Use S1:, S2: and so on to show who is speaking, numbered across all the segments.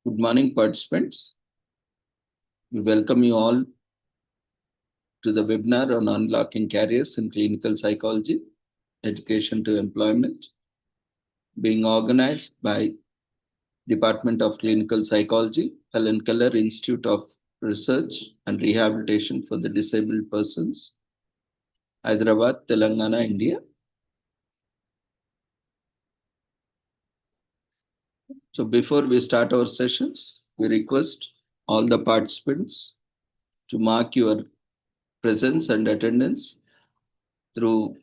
S1: Good morning, participants. We welcome you all to the webinar on unlocking careers in clinical psychology, education to employment, being organized by Department of Clinical Psychology, Helen Keller Institute of Research and Rehabilitation for the Disabled Persons, Hyderabad, Telangana, India. So before we start our sessions, we request all the participants to mark your presence and attendance through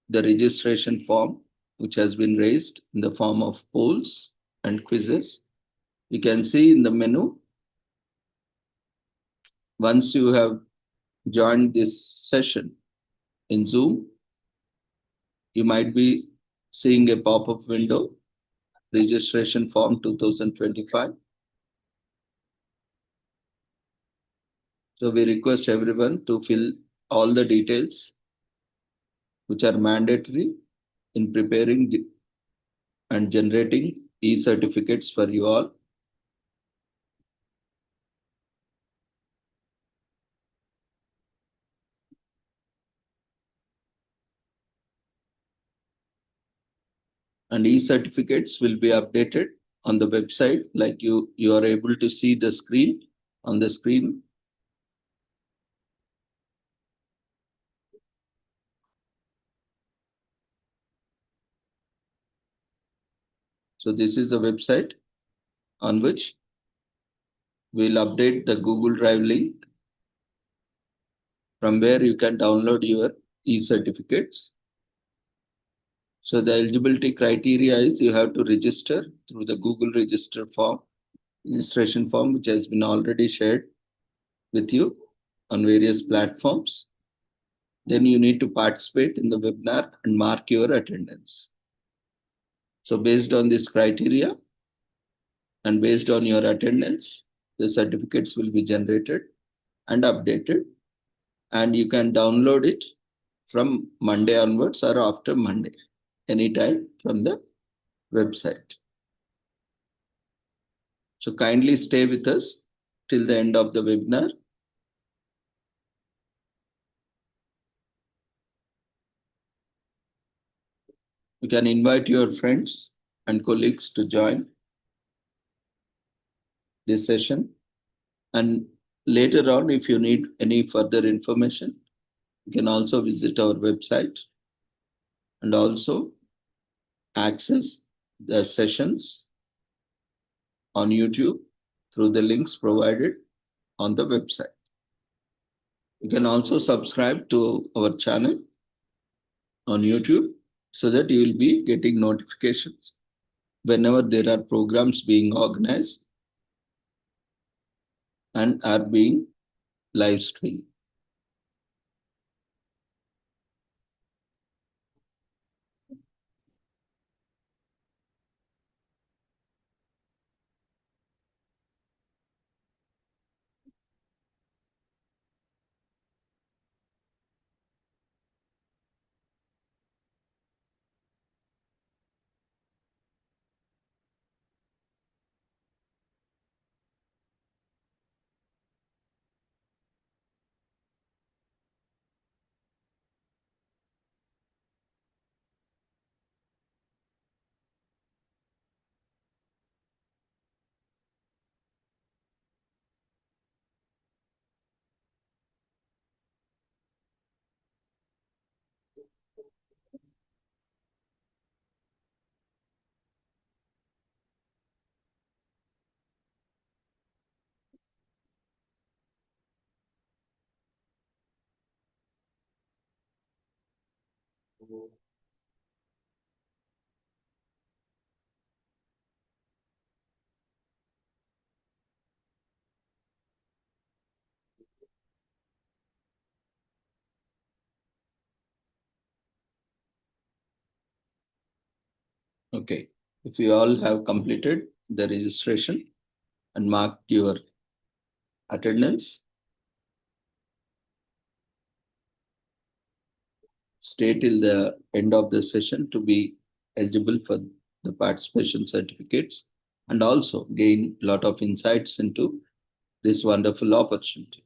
S1: the registration form, which has been raised in the form of polls and quizzes. You can see in the menu, once you have joined this session in Zoom, you might be seeing a pop-up window, registration form 2025. So we request everyone to fill all the details which are mandatory in preparing and generating e-certificates for you all. And e-certificates will be updated on the website, like you are able to see the screen on the screen. So this is the website on which we'll update the Google Drive link from where you can download your e-certificates. So the eligibility criteria is you have to register through the Google registration form, which has been already shared with you on various platforms. Then you need to participate in the webinar and mark your attendance. So based on this criteria and based on your attendance, the certificates will be generated and updated, and you can download it from Monday onwards or after Monday, anytime from the website. So kindly stay with us till the end of the webinar. You can invite your friends and colleagues to join this session. And later on, if you need any further information, you can also visit our website and also access the sessions on YouTube through the links provided on the website. You can also subscribe to our channel on YouTube so that you will be getting notifications whenever there are programs being organized and are being live streamed. Okay, if you all have completed the registration and marked your attendance, stay till the end of the session to be eligible for the participation certificates and also gain a lot of insights into this wonderful opportunity.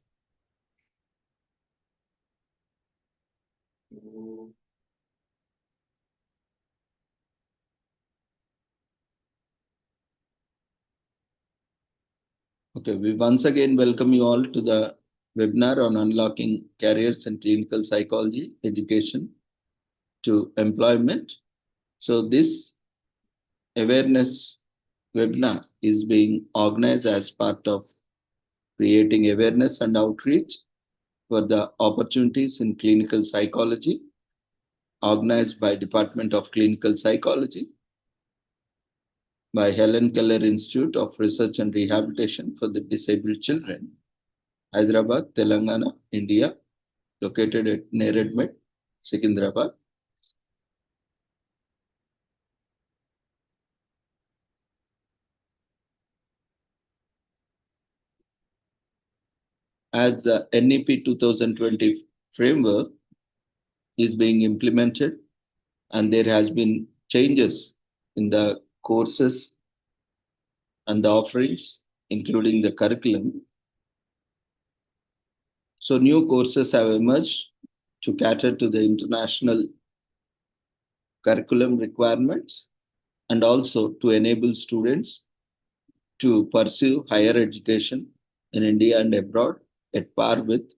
S1: Okay, we once again welcome you all to the webinar on unlocking careers in clinical psychology, education to employment. So this awareness webinar is being organized as part of creating awareness and outreach for the opportunities in clinical psychology, organized by Department of Clinical Psychology, by Helen Keller Institute of Research and Rehabilitation for the Disabled Children, Hyderabad, Telangana, India, located at Neredmed, Secunderabad. As the NEP 2020 framework is being implemented, and there has been changes in the courses and the offerings, including the curriculum. So new courses have emerged to cater to the international curriculum requirements and also to enable students to pursue higher education in India and abroad at par with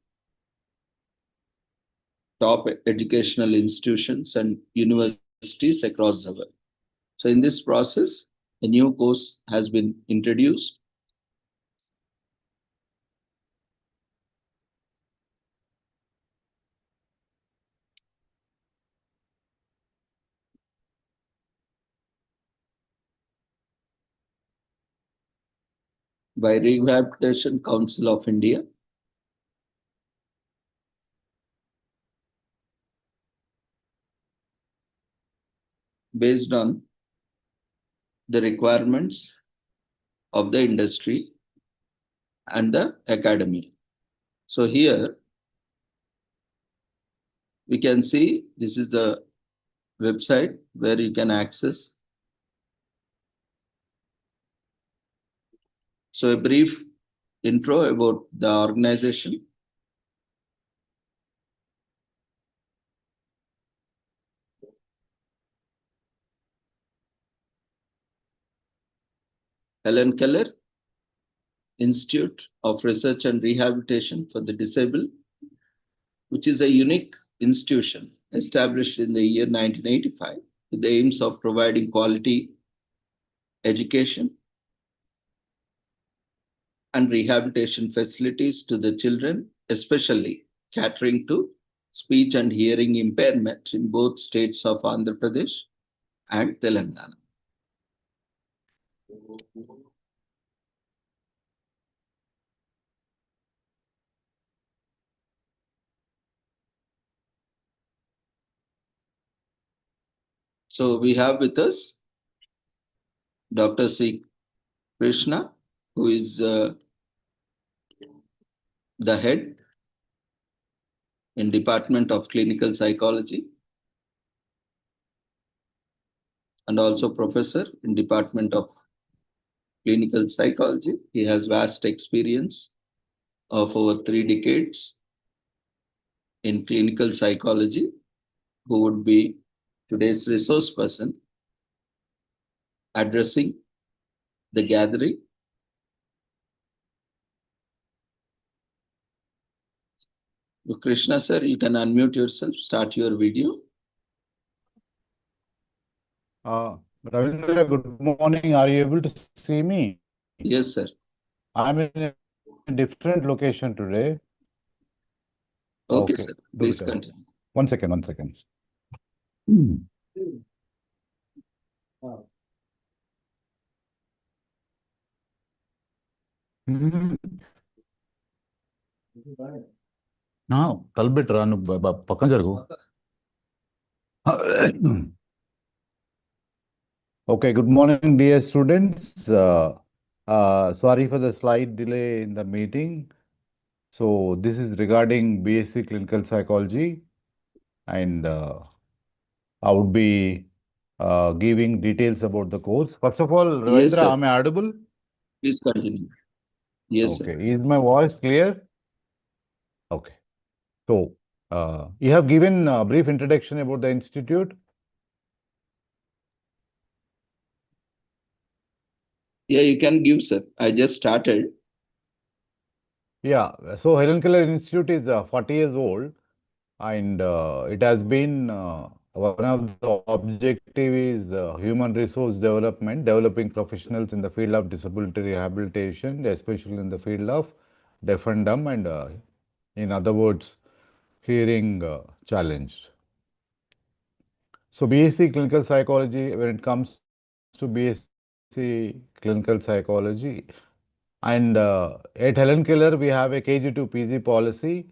S1: top educational institutions and universities across the world. So in this process, a new course has been introduced. By Rehabilitation Council of India, based on the requirements of the industry and the academy. So here we can see this is the website where you can access. So a brief intro about the organization. Helen Keller Institute of Research and Rehabilitation for the Disabled, which is a unique institution established in the year 1985 with the aims of providing quality education and rehabilitation facilities to the children, especially catering to speech and hearing impairment in both states of Andhra Pradesh and Telangana. So we have with us Dr. C. Krishna, who is the head in Department of Clinical Psychology and also professor in Department of Clinical Psychology. He has vast experience of over 3 decades in clinical psychology, who would be today's resource person addressing the gathering. Krishna sir, you can unmute yourself, start your video.
S2: Ravindra, good morning. Are you able to see me?
S1: Yes, sir.
S2: I'm in a different location today.
S1: Okay, sir. Please continue.
S2: One second. తలబెట్టరా నువ్వు పక్కన జరుగు. Okay, good morning, dear students. Sorry for the slight delay in the meeting. So this is regarding BSc Clinical Psychology, and I would be giving details about the course. First of all,
S1: Yes,
S2: Ravindra,
S1: sir.
S2: am I audible?
S1: Please continue. Yes, sir.
S2: Okay. Is my voice clear? Okay. So, you have given a brief introduction about the institute.
S1: Yeah, you can give, sir. I just started.
S2: Yeah. So, Helen Keller Institute is 40 years old, and it has been one of the objective is human resource development, developing professionals in the field of disability rehabilitation, especially in the field of deaf and dumb, and in other words, hearing challenged. So BSc clinical psychology, when it comes to BSc clinical psychology, and at Helen Keller, we have a KG to PG policy.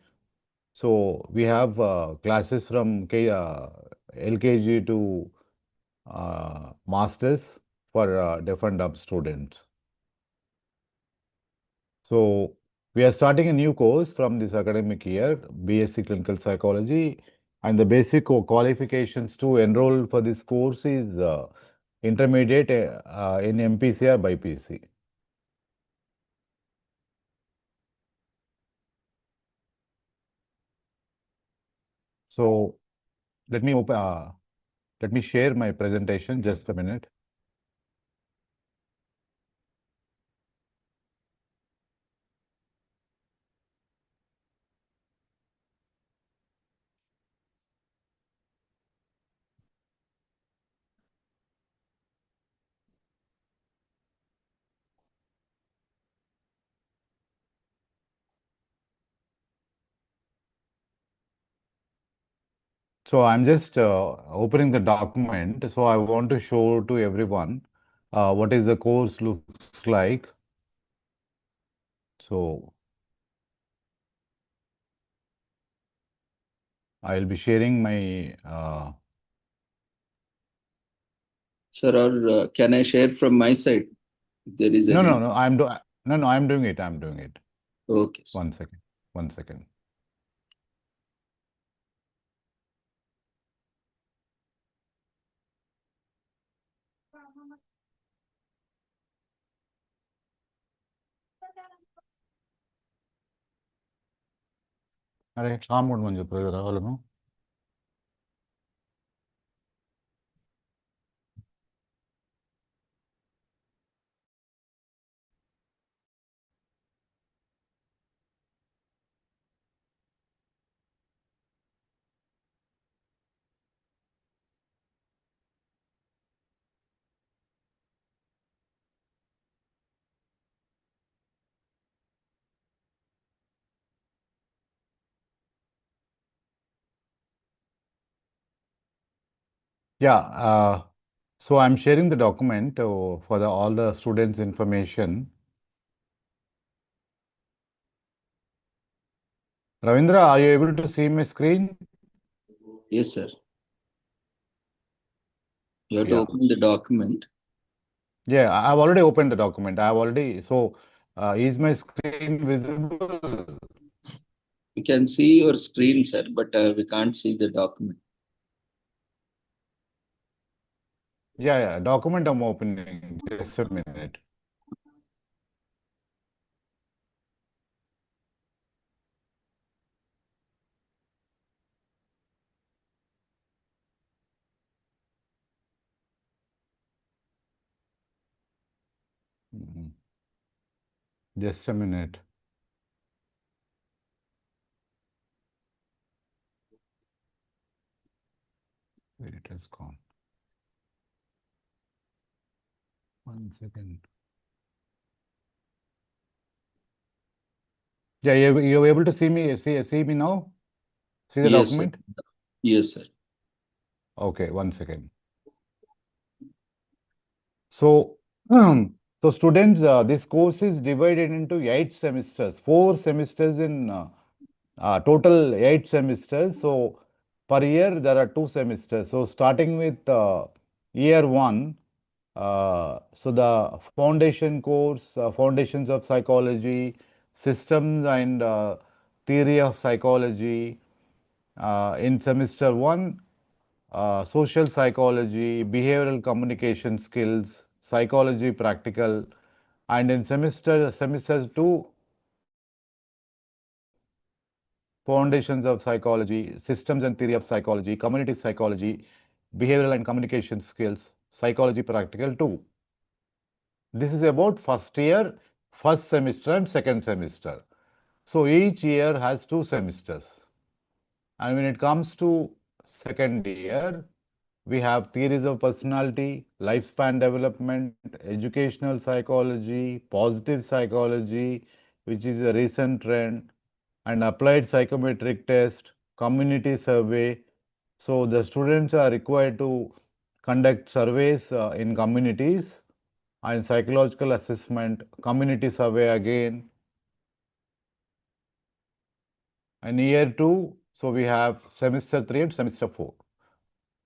S2: So we have classes from LKG to masters for deaf and dumb students. So we are starting a new course from this academic year, BSc Clinical Psychology, and the basic qualifications to enroll for this course is intermediate in MPC or BPC. So let me open, let me share my presentation. Just a minute. So I'm just opening the document. So I want to show to everyone what is the course looks like. So I'll be sharing my
S1: Sir, or can I share from my side if there is
S2: no, no,
S1: any?
S2: no. I'm doing it. I'm doing it.
S1: Okay, sir.
S2: One second. One second. अरे काम कोण म्हणजे प्रयोग Yeah. So I'm sharing the document for all the students' information. Ravindra, are you able to see my screen?
S1: Yes, sir. You have to
S2: Yeah.
S1: open the document.
S2: Yeah, I've already opened the document. I've already, so is my screen visible?
S1: We can see your screen, sir, but we can't see the document.
S2: Yeah, yeah, document I'm opening. Just a minute. Mhm. Just a minute. Where it has gone. 1 second. Yeah, you're able to see me now? See the
S1: Yes, sir.
S2: document?
S1: Yes, sir.
S2: Okay, 1 second. So, so students, this course is divided into 8 semesters, 4 semesters in total 8 semesters. So, per year there are 2 semesters. So, starting with year one, so the foundation course, foundations of psychology, systems and theory of psychology in semester one. social psychology, behavioral communication skills, psychology practical, and in semesters 2, foundations of psychology, systems and theory of psychology, community psychology, behavioral and communication skills, psychology practical 2. This is about first year, first semester and second semester. So each year has 2 semesters. And when it comes to second year, we have theories of personality, lifespan development, educational psychology, positive psychology, which is a recent trend, and applied psychometric test, community survey. So the students are required to conduct surveys in communities and psychological assessment, community survey again. And year 2, so we have semester 3 and semester 4.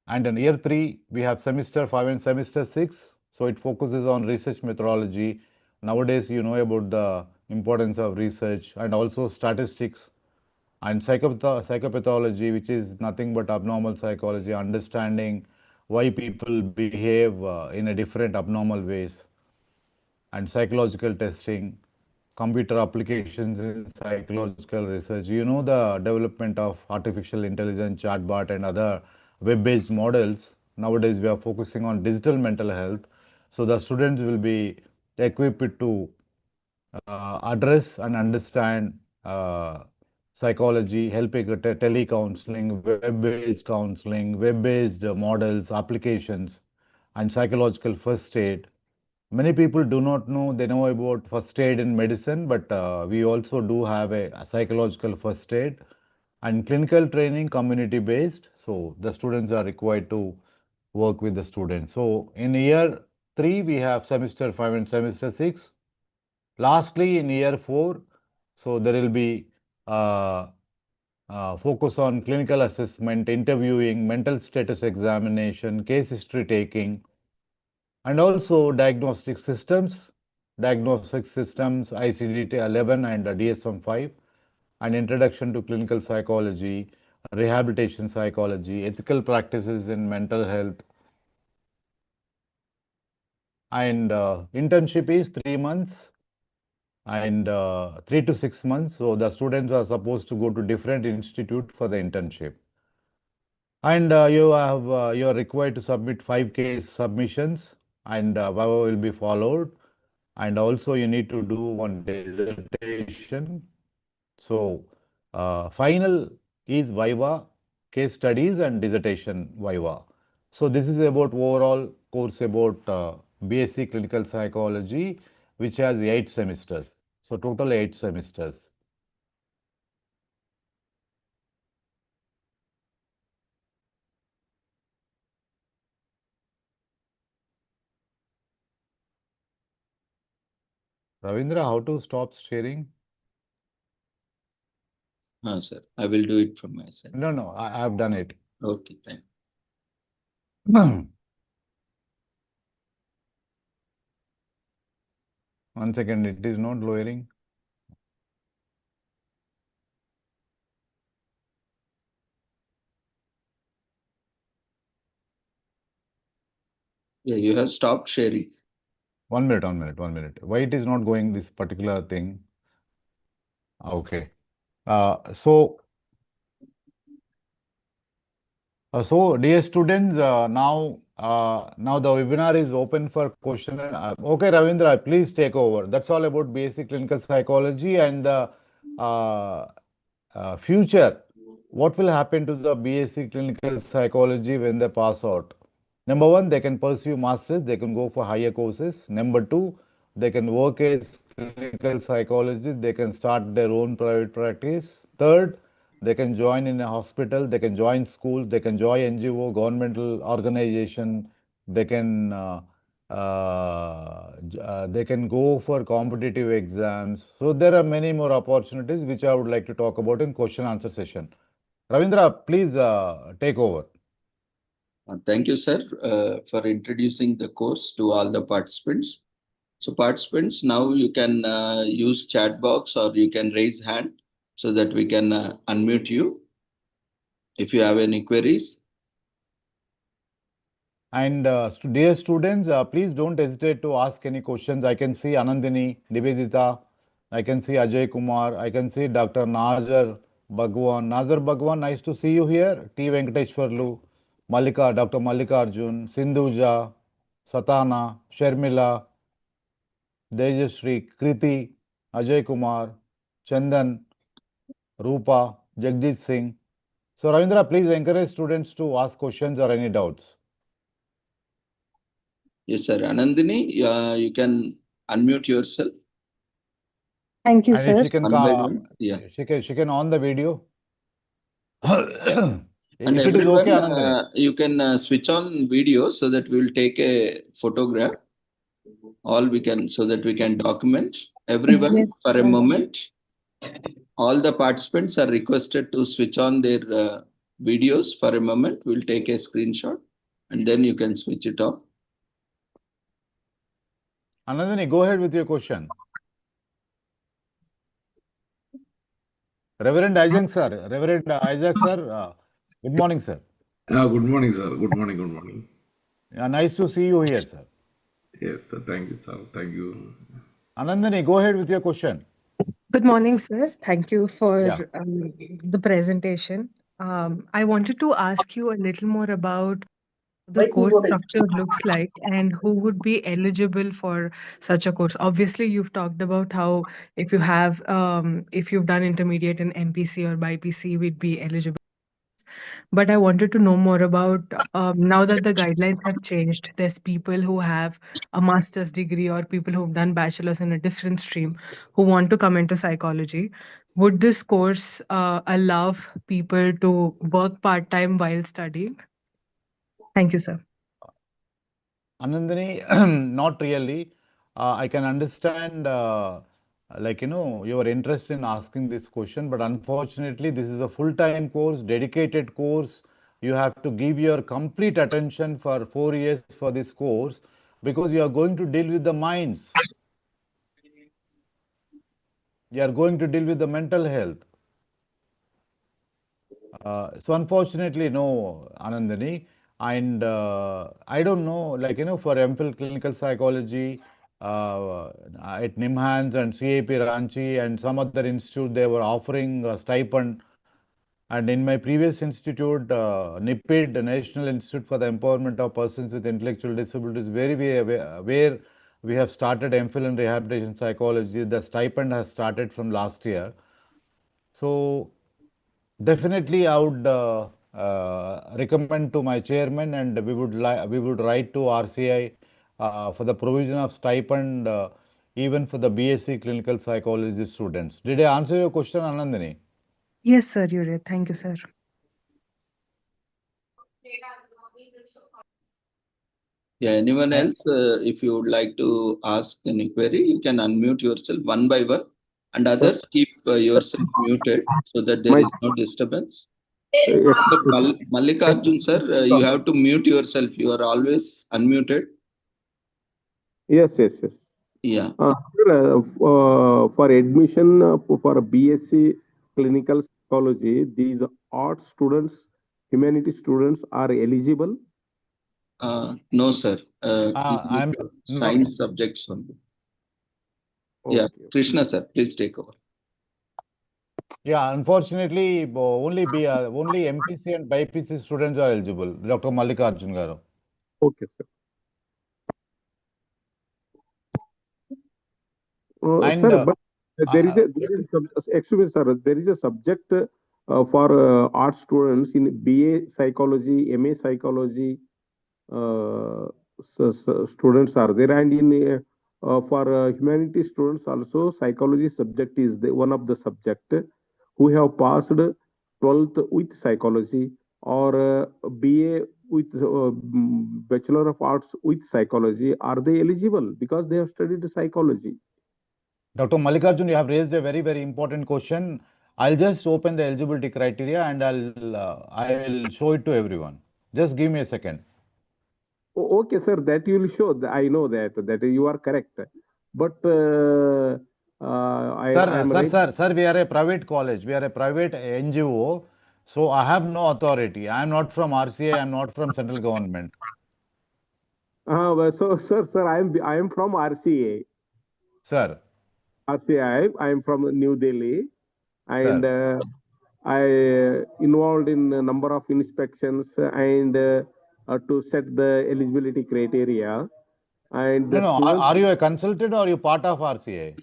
S2: And in year 3, we have semester 5 and semester 6. So it focuses on research methodology. Nowadays, you know about the importance of research and also statistics and psychopathology, which is nothing but abnormal psychology, understanding why people behave in a different abnormal ways, and psychological testing, computer applications in psychological research. You know the development of artificial intelligence, chatbot, and other web-based models. Nowadays, we are focusing on digital mental health. So the students will be equipped to address and understand psychology, helping telecounseling, web-based counseling, web-based models, applications, and psychological first aid. Many people do not know, they know about first aid in medicine, but we also do have a psychological first aid and clinical training, community based. So the students are required to work with the students. So in year 3, we have semester 5 and semester 6. Lastly, in year 4, so there will be uh, focus on clinical assessment, interviewing, mental status examination, case history taking, and also diagnostic systems, ICD-11 and DSM-5, and introduction to clinical psychology, rehabilitation psychology, ethical practices in mental health, and internship is 3 months and 3 to 6 months. So the students are supposed to go to different institute for the internship. And you are required to submit 5 case submissions, and Viva will be followed. And also you need to do one dissertation. So final is Viva, case studies and dissertation Viva. So this is about overall course about BSc Clinical Psychology, which has 8 semesters. So total 8 semesters. Ravindra, how to stop sharing?
S1: Sir, I will do it from my side.
S2: No, I have done it.
S1: Okay, thank
S2: One second, it is not lowering.
S1: Yeah, you have stopped sharing.
S2: 1 minute, 1 minute, 1 minute. Why it is not going this particular thing? Okay. So dear students, now the webinar is open for question. Okay, Ravindra, please take over. That's all about basic clinical psychology and the future. What will happen to the BSc clinical psychology when they pass out? Number one, they can pursue masters. They can go for higher courses. Number two, they can work as clinical psychologists. They can start their own private practice. Third, they can join in a hospital, they can join schools, they can join NGO, governmental organization, they can they can go for competitive exams. So there are many more opportunities which I would like to talk about in question answer session. Ravindra, please take over.
S1: Thank you, sir, for introducing the course to all the participants. So participants, now you can use chat box or you can raise hand so that we can unmute you if you have any queries.
S2: And dear students, please don't hesitate to ask any questions. I can see Anandini, Nivedita, I can see Ajay Kumar, I can see Dr. Nazar Bhagwan. Nazar Bhagwan, nice to see you here. T. Venkateshwarlu, Malika, Dr. Malika Arjun, Sindhuja, Satana, Sharmila, Dejashree, Kriti, Ajay Kumar, Chandan, Rupa, Jagjeet Singh. So Ravindra, please encourage students to ask questions or any doubts.
S1: Yes, sir. Anandini, you can unmute yourself
S3: Thank you,
S2: And if
S3: sir.
S2: she can,
S1: one by one. Yeah.
S2: she can on the video.
S1: And
S2: If it is okay,
S1: everyone,
S2: Anandini.
S1: you can switch on video so that we will take a photograph. All we can, so that we can document. Everyone,
S3: Yes,
S1: for a
S3: sir.
S1: moment, all the participants are requested to switch on their videos for a moment. We'll take a screenshot and then you can switch it off.
S2: Anandini, go ahead with your question. Reverend Isaac sir, good morning, sir.
S4: Good morning, sir. Good morning. Good morning.
S2: Nice to see you here, sir.
S4: Yes, thank you, sir. Thank you.
S2: Anandini, go ahead with your question.
S3: Good morning, sir. Thank you for
S2: Yeah.
S3: the presentation. I wanted to ask you a little more about the course structure looks like and who would be eligible for such a course. Obviously, you've talked about how if you've done intermediate in MPC or BIPC, we'd be eligible. But I wanted to know more about now that the guidelines have changed. There's people who have a master's degree or people who've done bachelor's in a different stream who want to come into psychology. Would this course allow people to work part time while studying? Thank you, sir.
S2: Anandini, not really. I can understand, your interest in asking this question, but unfortunately, this is a full-time course, dedicated course. You have to give your complete attention for 4 years for this course because you are going to deal with the minds. You are going to deal with the mental health. So unfortunately, no, Anandini. And I don't know, for MPhil clinical psychology at NIMHANS and CAP Ranchi and some other institute, they were offering a stipend. And in my previous institute, NIPID, the National Institute for the Empowerment of Persons with Intellectual Disabilities, where we have started MPhil in rehabilitation psychology, the stipend has started from last year. So definitely, I would recommend to my chairman, and we would write to RCI for the provision of stipend even for the BSc clinical psychology students. Did I answer your question, Anandini?
S3: Yes, sir, you did. Thank you, sir.
S1: Yeah, anyone else, if you would like to ask any query, you can unmute yourself one by one, and others keep yourself muted so that there is no disturbance. Mallikarjun sir, you have to mute yourself. You are always unmuted.
S5: Yes.
S1: Yeah.
S5: Sir, for admission for BSc clinical psychology, these art students, humanity students are eligible.
S1: No, sir.
S2: I'm
S1: Science subjects only. Yeah,
S5: Okay.
S1: Krishna sir, please take over.
S2: Yeah, unfortunately, only MPC and BIPC students are eligible. Dr. Mallikarjun garu.
S5: Okay, sir.
S2: And
S5: sir, but there is excuse me, sir. There is a subject for art students in BA psychology, MA psychology. Students are there, and in for humanity students also psychology subject is one of the subject who have passed 12th with psychology or BA with Bachelor of Arts with psychology. Are they eligible because they have studied psychology?
S2: Dr. Mallikarjun, you have raised a very, very important question. I'll just open the eligibility criteria and I will show it to everyone. Just give me a second.
S5: Okay, sir, that you will show. I know that you are correct, but I am right.
S2: Sir, we are a private college. We are a private NGO. So I have no authority. I am not from RCA. I am not from central government.
S5: Sir, I am from RCA.
S2: Sir,
S5: I am from New Delhi, and
S2: sir.
S5: I involved in a number of inspections and to set the eligibility criteria. And
S2: No,
S5: the
S2: no.
S5: students,
S2: Are you a consultant or are you part of RCA?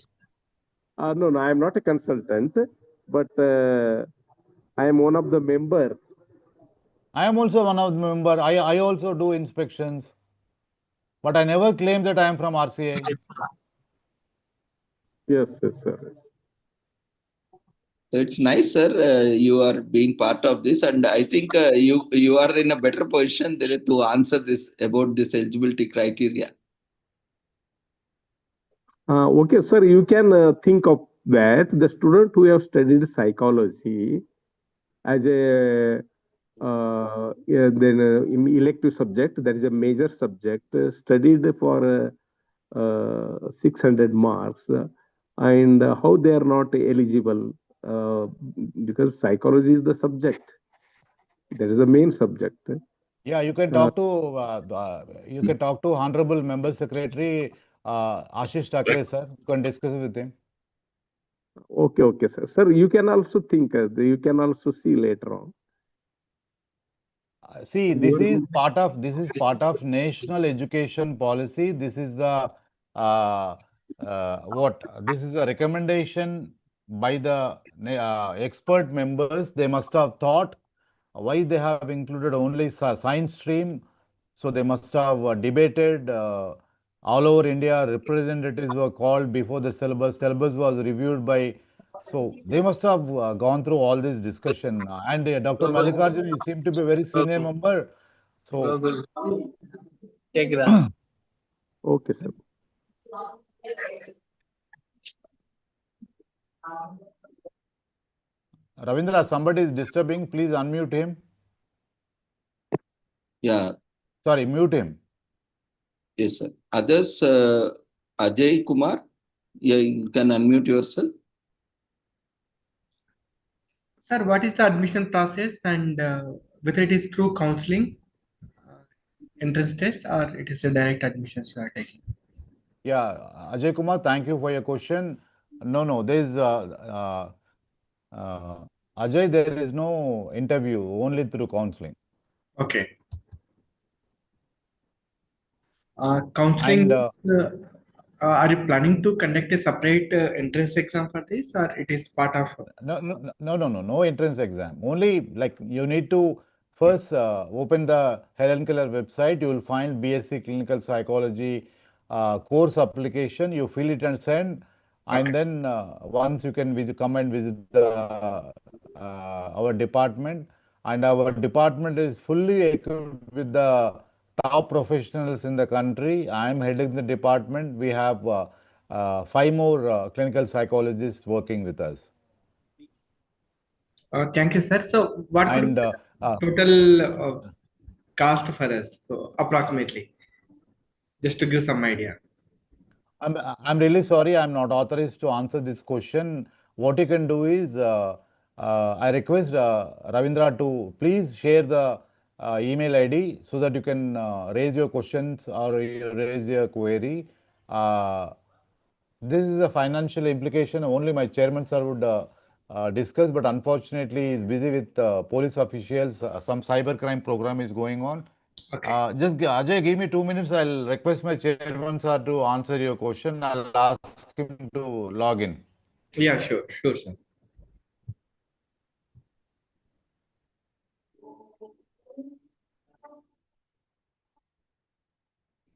S5: no, I am not a consultant, but I am one of the member.
S2: I am also one of the member. I also do inspections, but I never claim that I am from RCA.
S5: Yes, yes, sir.
S1: So it's nice, sir. You are being part of this, and I think you are in a better position there to answer this about this eligibility criteria.
S5: Okay, sir, you can think of that the student who have studied psychology as a then elective subject, that is a major subject, studied for 600 marks, and how they are not eligible, because psychology is the subject, that is the main subject.
S2: Yeah, you can talk to Honorable Member Secretary Ashish Thackeray, sir. You can discuss with him.
S5: Okay, okay, sir. Sir, you can also think, you can also see later on.
S2: See, this is part of national education policy. This is the this is a recommendation by the expert members. They must have thought why they have included only science stream. So they must have debated all over India. Representatives were called before the syllabus. Syllabus was reviewed by. So they must have gone through all this discussion. And Dr. Mallikarjun, you seem to be a very senior member. So
S5: Okay, sir.
S2: Ravindra, somebody is disturbing. Please unmute him.
S1: Yeah,
S2: Sorry, mute him.
S1: yes, sir. Others, Ajay Kumar, yeah, you can unmute yourself.
S6: Sir, what is the admission process and whether it is through counseling, entrance test, or it is a direct admissions you are taking?
S2: Yeah, Ajay Kumar, thank you for your question. No, there is Ajay, there is no interview, only through counseling.
S6: Okay. Counseling,
S2: And
S6: are you planning to conduct a separate entrance exam for this, or it is part of?
S2: no entrance exam. Only like you need to first open the Helen Keller website. You will find BSc Clinical Psychology course application. You fill it and send, and
S6: Okay.
S2: then once you can come and visit our department. And our department is fully equipped with the top professionals in the country. I am heading the department. We have 5 more clinical psychologists working with us.
S6: Thank you, sir. So, what could
S2: And
S6: be the total cost for us? So, approximately, just to give some idea.
S2: I'm really sorry, I'm not authorized to answer this question. What you can do is, I request Ravindra to please share the email ID so that you can raise your questions or you raise your query. This is a financial implication only my chairman sir would discuss, but unfortunately he's busy with police officials. Some cybercrime program is going on.
S6: Okay.
S2: Ajay, give me 2 minutes. I'll request my chairman sir to answer your question. I'll ask him to log in.
S6: Yeah, sure, sir.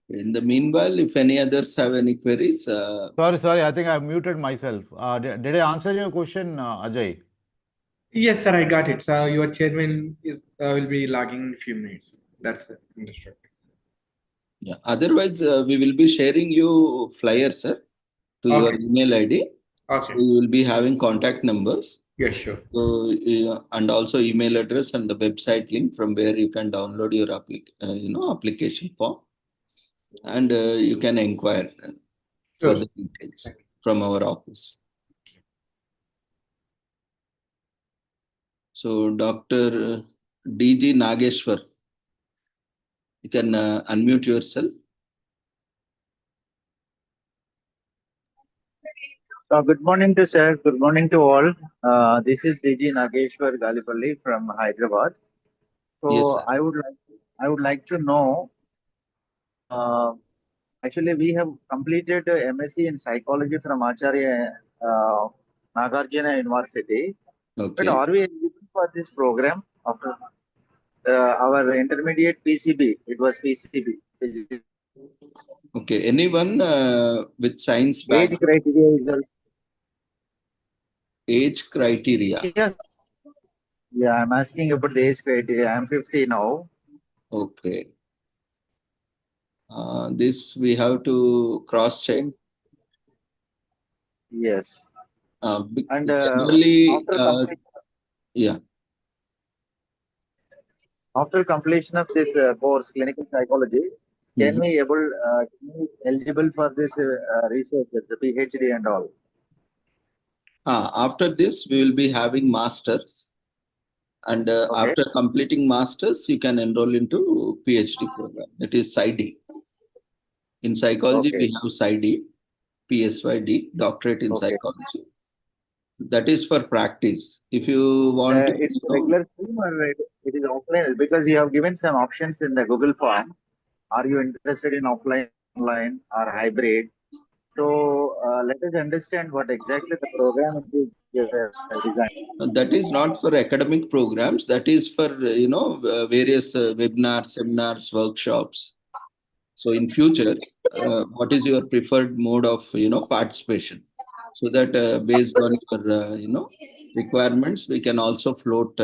S1: In the meanwhile, if any others have any queries,
S2: Sorry, I think I've muted myself. Did I answer your question, Ajay?
S6: Yes, sir, I got it. So, your chairman is will be logging in a few minutes. That's it. Understood.
S1: yeah. Otherwise, we will be sharing you flyers, sir, to your
S6: Okay.
S1: email ID. So
S6: Okay.
S1: you will be having contact numbers.
S6: Yes, sure.
S1: So, and also email address and the website link from where you can download your application form, and you can inquire
S6: Sure.
S1: further details from our office. So, Dr. DG Nageshwar, you can unmute yourself.
S7: Good morning to sir. Good morning to all. This is DG Nageshwar Galipalli from Hyderabad.
S1: Yes,
S7: So
S1: sir.
S7: I would like to know. Uh, Actually, we have completed MSc in psychology from Acharya Nagarjuna University. But
S1: Okay.
S7: are we eligible for this program after our intermediate PCB? It was PCB.
S1: Okay. Anyone with science
S7: Age
S1: background,
S7: criteria is
S1: age criteria?
S7: yes. Yeah, I'm asking about the age criteria. I'm 50 now.
S1: Okay. This we have to cross check.
S7: Yes. And
S1: Generally,
S7: after complete.
S1: yeah.
S7: After completion of this course, clinical psychology, can
S1: Mhm.
S7: can we eligible for this research, the PhD and all?
S1: After this, we will be having masters, and
S7: Okay,
S1: after completing masters, you can enroll into PhD program. That is PsyD. In psychology,
S7: okay,
S1: we have PsyD, PSYD, doctorate in
S7: okay.
S1: psychology. That is for practice. If you want to,
S7: It's regular stream or it is offline? Because you have given some options in the Google form. Are you interested in offline, online, or hybrid? So let us understand what exactly the program is designed.
S1: that is not for academic programs. That is for various webinars, seminars, workshops. So in future, what is your preferred mode of participation? So that based on your requirements, we can also float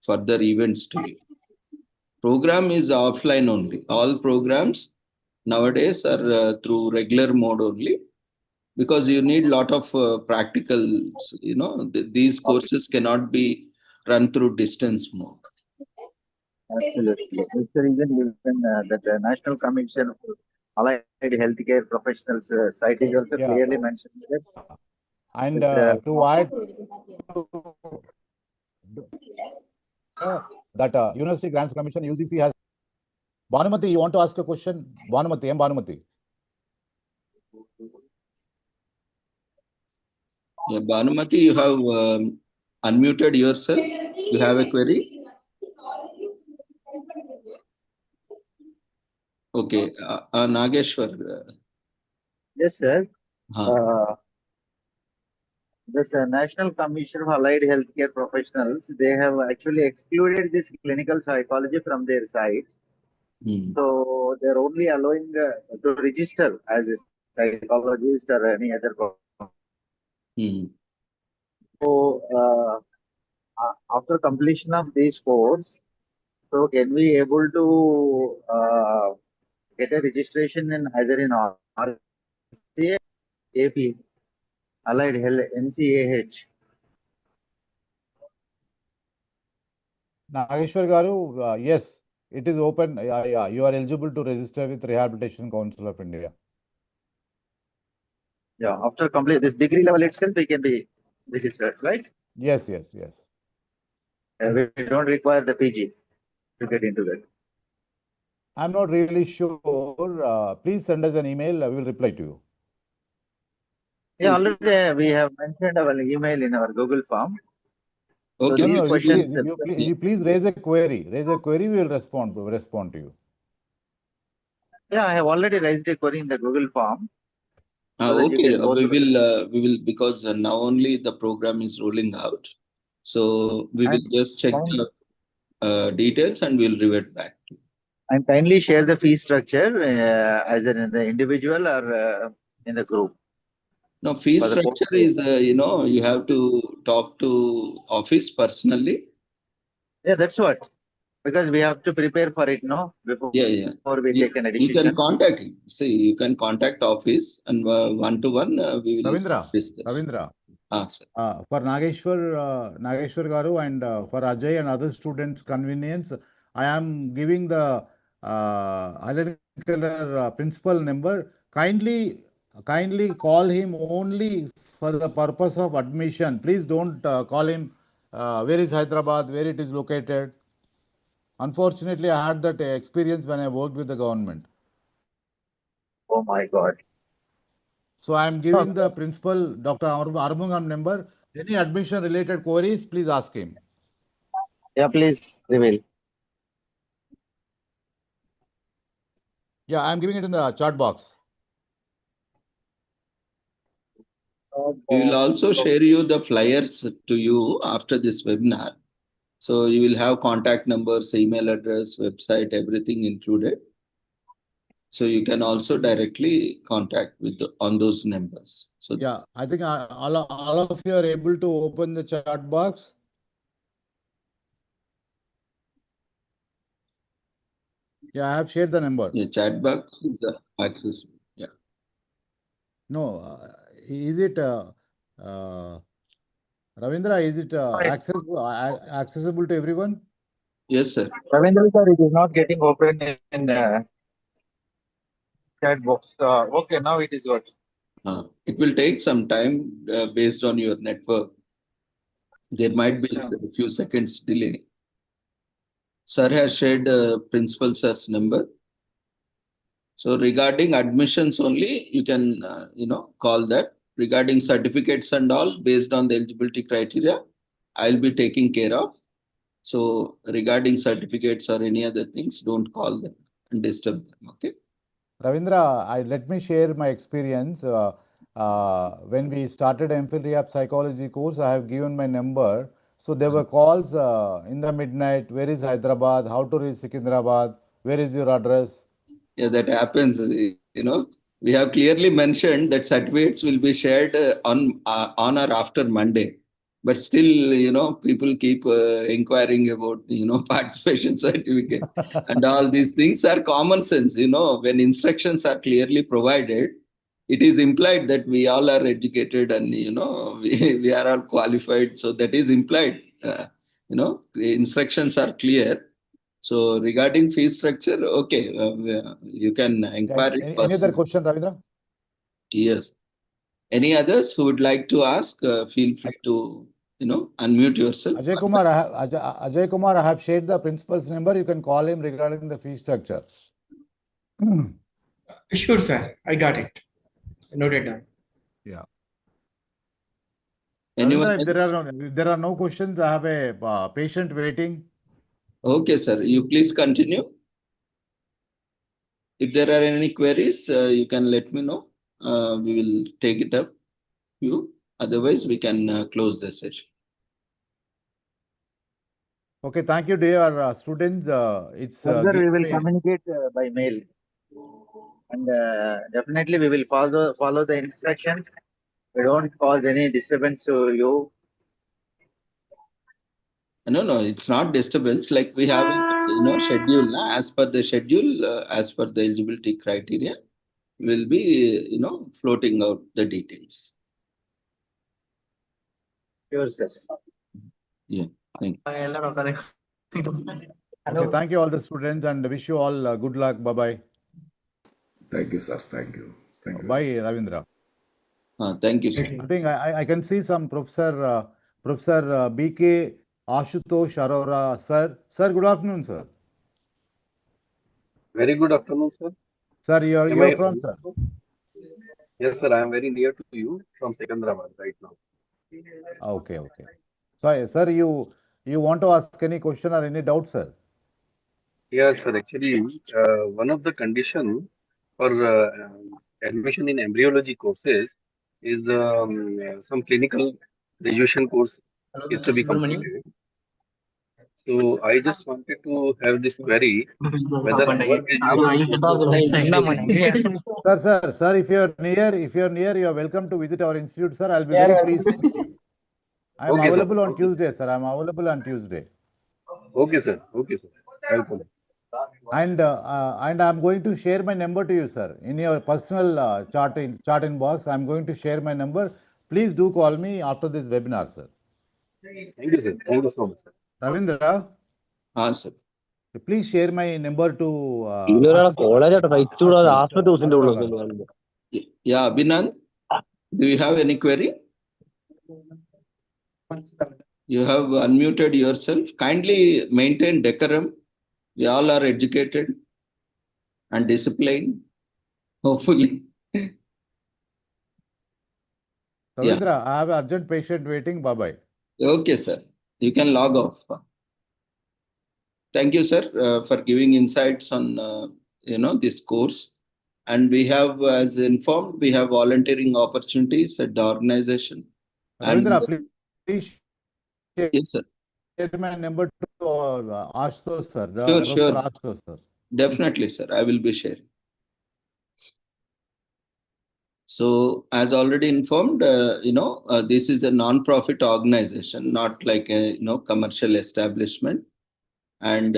S1: further events to you. Program is offline only. All programs nowadays are through regular mode only, because you need lot of practicals. These
S7: Okay,
S1: courses cannot be run through distance mode.
S7: absolutely. That's the reason even that the National Commission for Allied Healthcare Professionals site is also
S2: Yeah.
S7: clearly mentioned that,
S2: And to
S7: after
S2: add to that University Grants Commission UGC has. Bhanumati, you want to ask a question? Bhanumati, M. Bhanumati.
S1: Yeah, Bhanumati, you have unmuted yourself. You have a query? Okay, Nageshwar.
S7: yes, sir.
S1: Huh.
S7: Uh, this National Commission for Allied Healthcare Professionals, they have actually excluded this clinical psychology from their site.
S1: Hmm.
S7: So they're only allowing to register as a psychologist or any other.
S1: Hmm.
S7: So after completion of this course, so can we able to get a registration in either in RCA, AP, Allied Health, NCAH?
S2: Nageshwar Garu, yes, it is open. Yeah, you are eligible to register with Rehabilitation Council of India.
S7: Yeah, after complete this degree level itself, we can be registered, right?
S2: Yes, yes, yes.
S7: We don't require the PG to get into that.
S2: I'm not really sure. Please send us an email. I will reply to you.
S7: Yeah,
S1: If
S7: already we have mentioned our email in our Google form. So
S1: okay,
S2: No,
S7: these
S2: no,
S7: questions,
S2: you please raise a query. Raise a query, we will respond to you.
S7: yeah, I have already raised a query in the Google form so that you
S1: okay,
S7: can go through.
S1: we will because now only the program is rolling out. So we
S7: And
S1: will just check
S7: kindly,
S1: the details and we'll revert back.
S7: and kindly share the fee structure as in the individual or in the group
S1: No, fee
S7: for the course.
S1: structure is, you have to talk to office personally.
S7: Yeah, that's what. Because we have to prepare for it, no, before
S1: Yeah, yeah.
S7: we take a
S1: You can
S7: decision.
S1: contact, see, you can contact office and one to one we will discuss.
S2: Ravindra,
S1: Sir.
S2: for Nageshwar Garu and for Ajay and other students' convenience, I am giving the Helen Keller principal number. Kindly call him only for the purpose of admission. Please don't call him where is Hyderabad, where it is located. Unfortunately, I had that experience when I worked with the government.
S7: Oh my God.
S2: So I am giving the principal, Dr. Armungam number. Any admission related queries, please ask him.
S7: Yeah, please reveal.
S2: Yeah, I am giving it in the chat box.
S1: We will also share you the flyers to you after this webinar. So you will have contact numbers, email address, website, everything included. So you can also directly contact with on those numbers. So
S2: yeah, I think all of you are able to open the chat box. Yeah, I have shared the number.
S1: yeah, chat box is accessible. Yeah.
S2: No, is it Ravindra? Is it accessible to everyone?
S1: Yes, sir.
S7: Ravindra sir, it is not getting open in chat box. Okay, now it is what?
S1: It will take some time based on your network. There might be a few seconds delay. Sir has shared principal sir's number. So regarding admissions only, you can call that. Regarding certificates and all, based on the eligibility criteria, I'll be taking care of. So regarding certificates or any other things, don't call them and disturb them. Okay.
S2: Ravindra, let me share my experience. When we started MPhil Rehab Psychology course, I have given my number. So there were calls in the midnight. Where is Hyderabad? How to reach Secunderabad? Where is your address?
S1: Yeah, that happens. We have clearly mentioned that certificates will be shared on or after Monday. But still, people keep inquiring about, participation certificate. And all these things are common sense. When instructions are clearly provided, it is implied that we all are educated and, we are all qualified. So that is implied. The instructions are clear. So regarding fee structure, okay, you can inquire it.
S2: Any other question, Ravindra?
S1: Yes. Any others who would like to ask? Feel free to unmute yourself.
S2: Ajay Kumar, I have shared the principal's number. You can call him regarding the fee structure.
S6: Sure, sir. I got it. Noted down.
S2: Yeah.
S1: Anyone
S2: Ravindra, if there are no questions, I have a patient waiting.
S1: Okay, sir. You please continue. If there are any queries, you can let me know. We will take it up. Otherwise, we can close the session.
S2: Okay, thank you, dear students.
S7: Further, we will communicate by mail, and definitely we will follow the instructions. We don't cause any disturbance to you.
S1: No, it's not disturbance. Like we have, schedule as per the schedule, as per the eligibility criteria, will be, floating out the details.
S7: Sure, sir.
S1: Yeah, thank you.
S2: Okay, thank you all the students and wish you all good luck. Bye-bye.
S4: Thank you, sir. Thank you. Thank you.
S2: Bye, Ravindra.
S1: Thank you, sir.
S2: I think I can see some Professor BK Ashutosh Arora. Sir, good afternoon, sir.
S8: Very good afternoon, sir.
S2: Sir, you're from, sir?
S8: Yes, sir. I am very near to you from Secunderabad right now.
S2: Okay. So, sir, you want to ask any question or any doubt, sir?
S8: Yes, sir. Actually, one of the conditions for admission in embryology courses is some clinical graduation course is to be completed. So I just wanted to have this query whether our
S2: Sir, if you're near, you are welcome to visit our institute, sir. I'll be very pleased to meet you. I am available on Tuesday, sir. I'm available on Tuesday.
S8: Okay, sir. Welcome.
S2: And I'm going to share my number to you, sir. In your personal chat inbox, I'm going to share my number. Please do call me after this webinar, sir.
S8: Thank you, sir. Thank you so much, sir.
S2: Ravindra,
S1: Sir.
S2: please share my number to
S1: Yeah, Abhinand, do you have any query? You have unmuted yourself. Kindly maintain decorum. We all are educated and disciplined, hopefully. Yeah.
S2: Ravindra, I have an urgent patient waiting. Bye-bye.
S1: Okay, sir. You can log off. Thank you, sir, for giving insights on this course. And we have, as informed, we have volunteering opportunities at the organization. And
S2: Ravindra, please share
S1: yes, sir.
S2: my number to Ashutosh sir,
S1: Sure,
S2: Professor
S1: sure.
S2: Ashutosh sir.
S1: Definitely, sir. I will be sharing. So, as already informed, this is a non-profit organization, not like a commercial establishment. And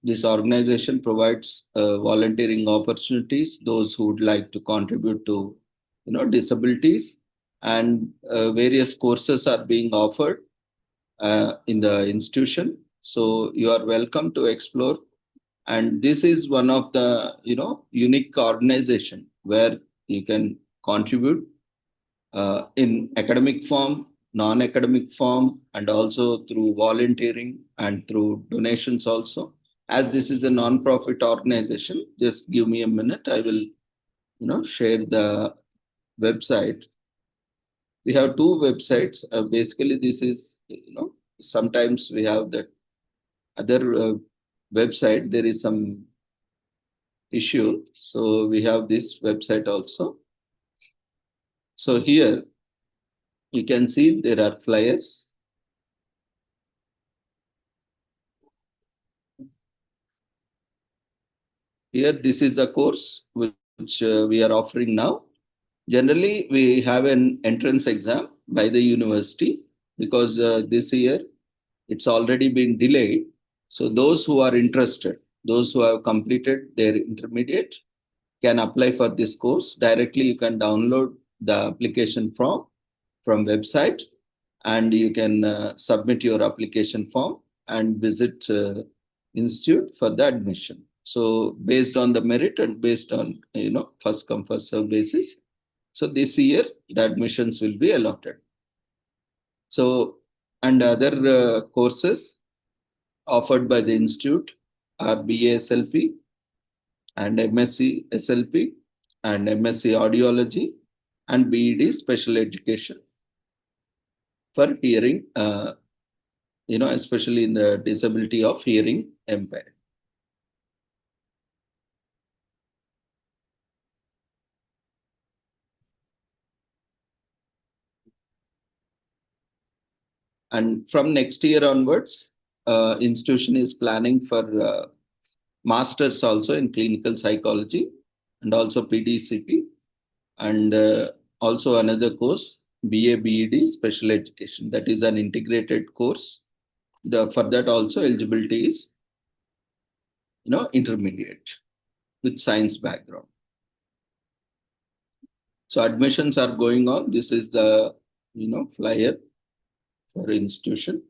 S1: this organization provides volunteering opportunities. Those who would like to contribute to, disabilities, and various courses are being offered in the institution. So you are welcome to explore. And this is one of the unique organization where you can contribute in academic form, non-academic form, and also through volunteering and through donations also. As this is a non-profit organization, just give me a minute. I will share the website. We have two websites. Basically, this is sometimes we have that other website. There is some issue, so we have this website also. So here you can see there are flyers. Here, this is a course which we are offering now. Generally, we have an entrance exam by the university because this year it's already been delayed. So those who are interested, those who have completed their intermediate can apply for this course. Directly, you can download the application form from website and you can submit your application form and visit institute for the admission. So based on the merit and based on first come first serve basis, so this year the admissions will be allotted. So and other courses offered by the institute are BA SLP and MSc SLP and MSc Audiology and BEd Special Education for hearing, especially in the disability of hearing impaired. And from next year onwards, institution is planning for masters also in clinical psychology and also PDCP and also another course, BA BEd Special Education. That is an integrated course. For that also eligibility is intermediate with science background. So admissions are going on. This is the flyer for institution.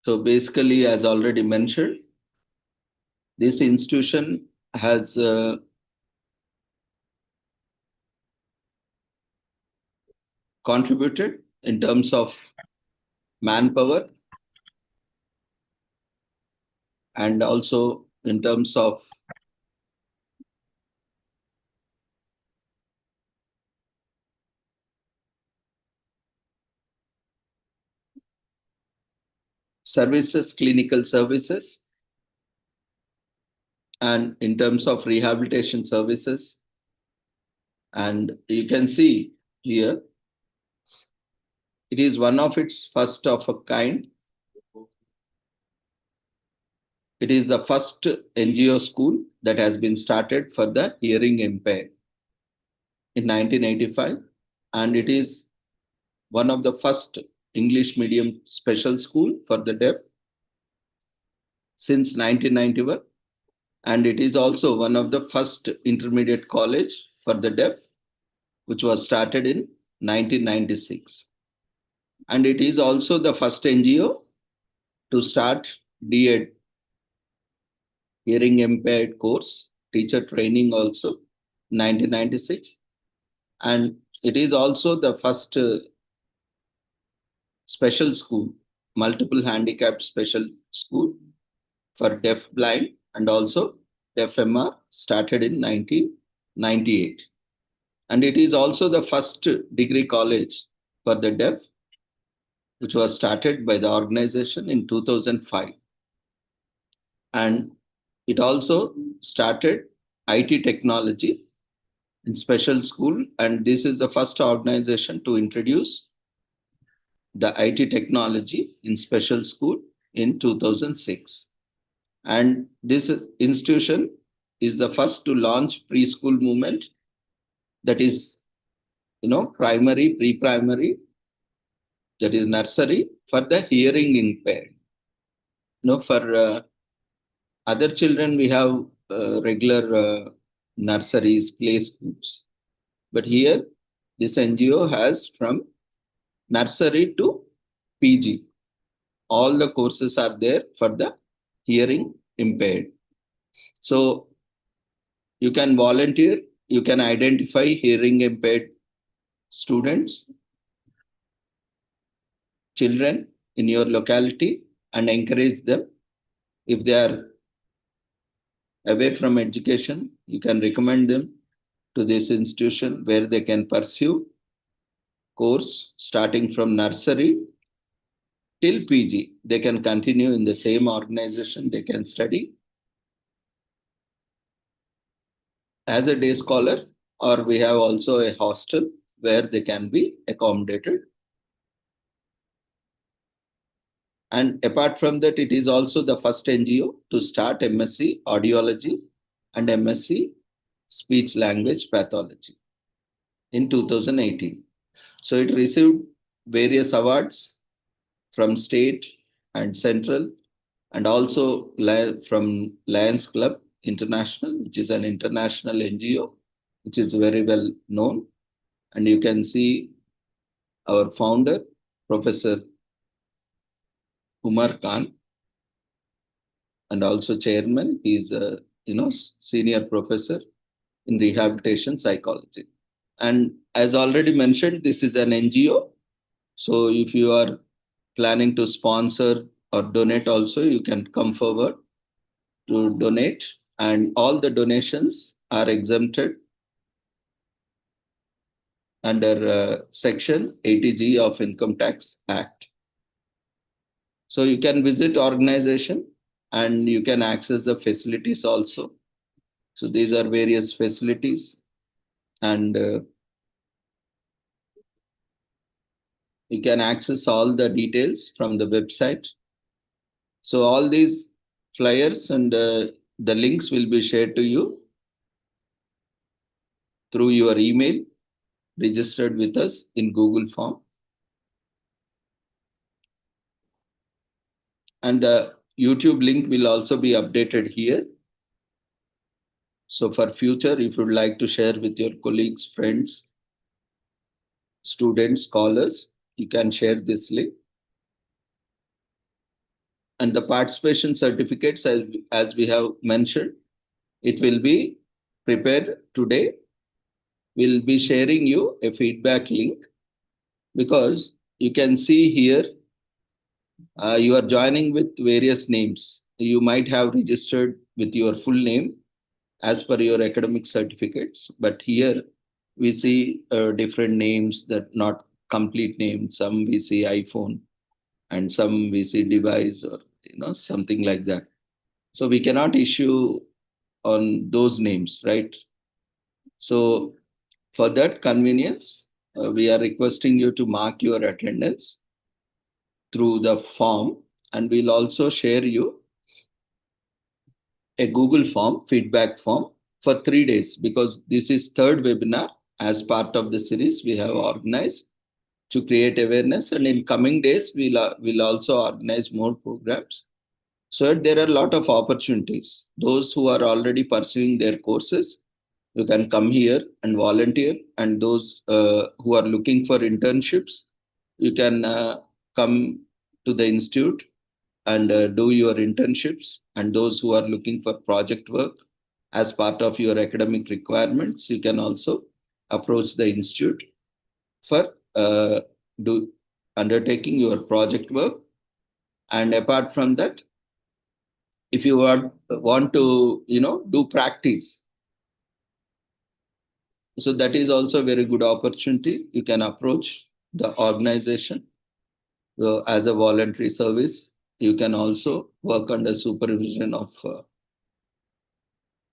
S1: So basically, as already mentioned, this institution has contributed in terms of manpower and also in terms of services, clinical services, and in terms of rehabilitation services. And you can see here, it is one of its first of a kind. It is the first NGO school that has been started for the hearing impaired in 1985. And it is one of the first English medium special school for the deaf since 1991. And it is also one of the first intermediate college for the deaf, which was started in 1996. And it is also the first NGO to start DED, hearing impaired course, teacher training also, 1996. And it is also the first special school, multiple handicapped special school, for deaf blind, and also deaf MR started in 1998. And it is also the first degree college for the deaf, which was started by the organization in 2005. And it also started IT technology in special school. And this is the first organization to introduce the IT technology in special school in 2006. And this institution is the first to launch preschool movement, that is, primary, pre-primary, that is nursery for the hearing impaired. For other children, we have regular nurseries, play schools. But here, this NGO has from nursery to PG. All the courses are there for the hearing impaired. So you can volunteer, you can identify hearing impaired students, children in your locality, and encourage them. If they are away from education, you can recommend them to this institution where they can pursue course starting from nursery till PG. They can continue in the same organization. They can study as a day scholar, or we have also a hostel where they can be accommodated. And apart from that, it is also the first NGO to start MSc Audiology and MSc Speech Language Pathology in 2018. So it received various awards from state and central, and also from Lions Club International, which is an international NGO, which is very well known. And you can see our founder, Professor Ummar Khan, and also chairman. He's a senior professor in rehabilitation psychology. And as already mentioned, this is an NGO. So if you are planning to sponsor or donate also, you can come forward to donate. And all the donations are exempted under Section 80G of Income Tax Act. So you can visit organization and you can access the facilities also. So these are various facilities, and you can access all the details from the website. So all these flyers and the links will be shared to you through your email registered with us in Google form. And the YouTube link will also be updated here. So for future, if you'd like to share with your colleagues, friends, students, scholars, you can share this link. And the participation certificates, as we have mentioned, it will be prepared today. We'll be sharing you a feedback link, because you can see here, you are joining with various names. You might have registered with your full name as per your academic certificates, but here we see different names, that not complete names. Some we see iPhone, and some we see device, or something like that. So we cannot issue on those names, right? So for that convenience, we are requesting you to mark your attendance through the form, and we'll also share you a Google form, feedback form, for 3 days, because this is third webinar as part of the series we have organized to create awareness. And in coming days, we'll also organize more programs. So there are a lot of opportunities. Those who are already pursuing their courses, you can come here and volunteer. And those who are looking for internships, you can come to the institute and do your internships. And those who are looking for project work as part of your academic requirements, you can also approach the institute for undertaking your project work. And apart from that, if you want to, do practice, so that is also a very good opportunity. You can approach the organization. So as a voluntary service, you can also work under supervision of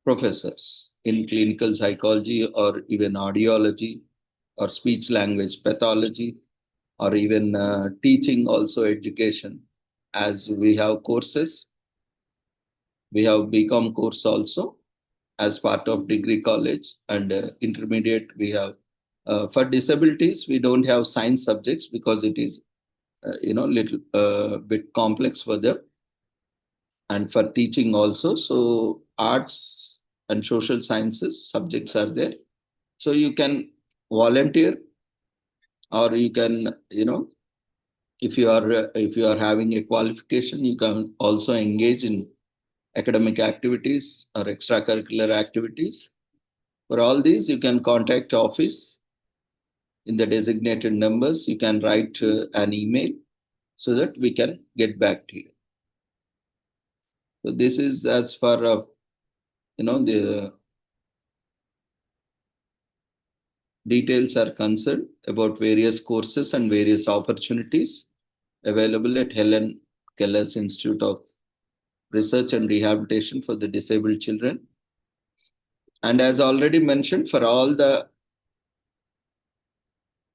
S1: professors in clinical psychology or even audiology or speech language pathology or even teaching also education. As we have courses, we have BCom course also as part of degree college, and intermediate we have. For disabilities, we don't have science subjects because it is, little bit complex for them, and for teaching also. So arts and social sciences subjects are there. So you can volunteer, or you can, if you are having a qualification, you can also engage in academic activities or extracurricular activities. For all these, you can contact office in the designated numbers. You can write an email so that we can get back to you. So this is as far as the details are concerned about various courses and various opportunities available at Helen Keller's Institute of Research and Rehabilitation for the Disabled Children. And as already mentioned, for all the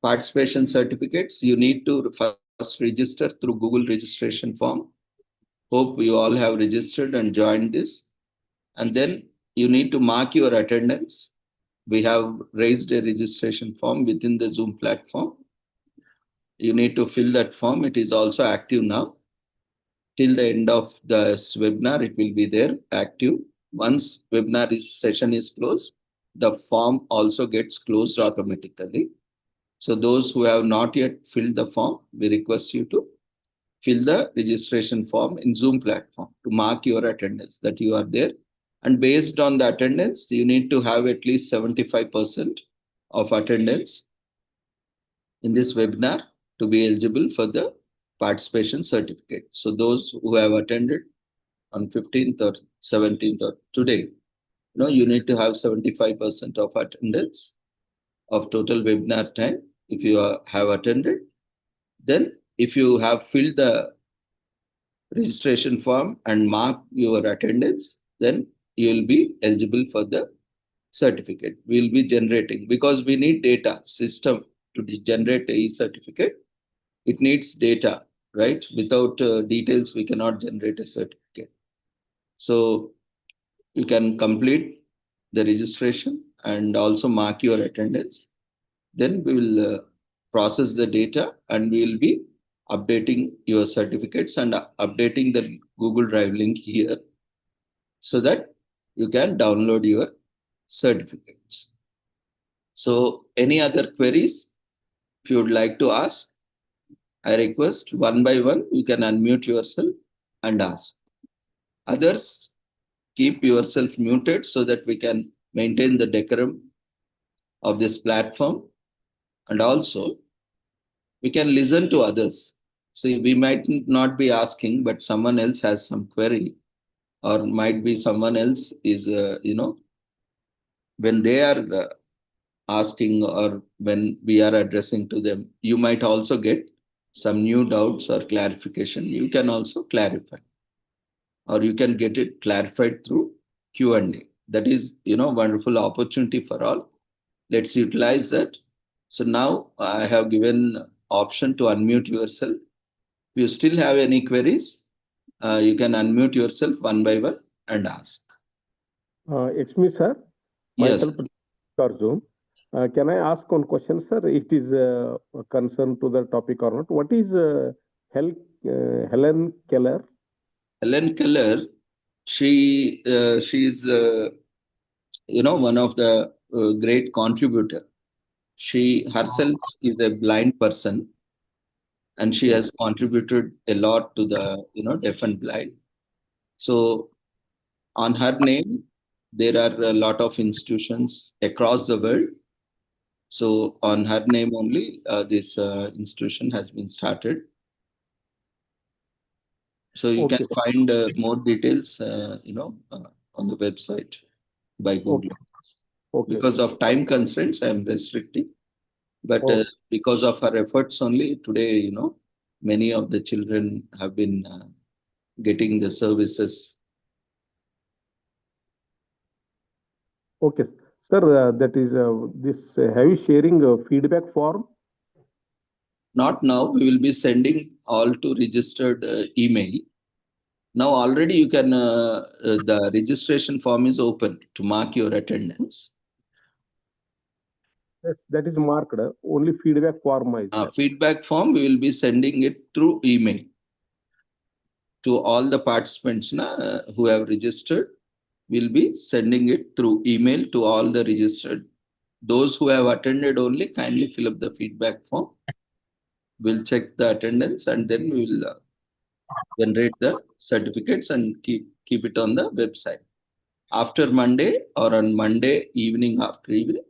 S1: participation certificates, you need to first register through Google registration form. Hope you all have registered and joined this. And then you need to mark your attendance. We have raised a registration form within the Zoom platform. You need to fill that form. It is also active now. Till the end of this webinar, it will be there active. Once webinar session is closed, the form also gets closed automatically. So those who have not yet filled the form, we request you to fill the registration form in Zoom platform to mark your attendance that you are there. And based on the attendance, you need to have at least 75% of attendance in this webinar to be eligible for the participation certificate. So those who have attended on 15th or 17th or today, you need to have 75% of attendance of total webinar time if you have attended. Then if you have filled the registration form and mark your attendance, then you will be eligible for the certificate. We will be generating, because we need data system to generate a certificate. It needs data, right? Without details, we cannot generate a certificate. So you can complete the registration and also mark your attendance. Then we will process the data and we will be updating your certificates and updating the Google Drive link here so that you can download your certificates. So any other queries, if you would like to ask, I request one by one, you can unmute yourself and ask. Others, keep yourself muted so that we can maintain the decorum of this platform. And also, we can listen to others. So we might not be asking, but someone else has some query, or might be someone else is, when they are asking or when we are addressing to them, you might also get some new doubts or clarification. You can also clarify, or you can get it clarified through Q&A. That is, wonderful opportunity for all. Let's utilize that. So now I have given option to unmute yourself. If you still have any queries, you can unmute yourself one by one and ask.
S5: It's me, sir.
S1: Yes.
S5: Myself, Zoom. Can I ask one question, sir? It is concerned to the topic or not. What is Helen Keller?
S1: Helen Keller, she is one of the great contributor. She herself is a blind person, and she has contributed a lot to the deaf and blind. So on her name, there are a lot of institutions across the world. So on her name only, this institution has been started. So you
S5: Okay,
S1: can find more details, on the website by Google.
S5: okay,
S1: Because of time constraints, I am restricting. But
S5: okay.
S1: because of our efforts only today, many of the children have been getting the services.
S5: Okay, sir, that is this. Have you sharing feedback form?
S1: Not now. We will be sending all to registered email. Now already you can, the registration form is open to mark your attendance.
S5: Yes, that is marked. Only feedback form is there.
S1: Feedback form, we will be sending it through email to all the participants who have registered. We'll be sending it through email to all the registered. Those who have attended only, kindly fill up the feedback form. We'll check the attendance and then we will generate the certificates and keep it on the website. After Monday or on Monday evening after evening,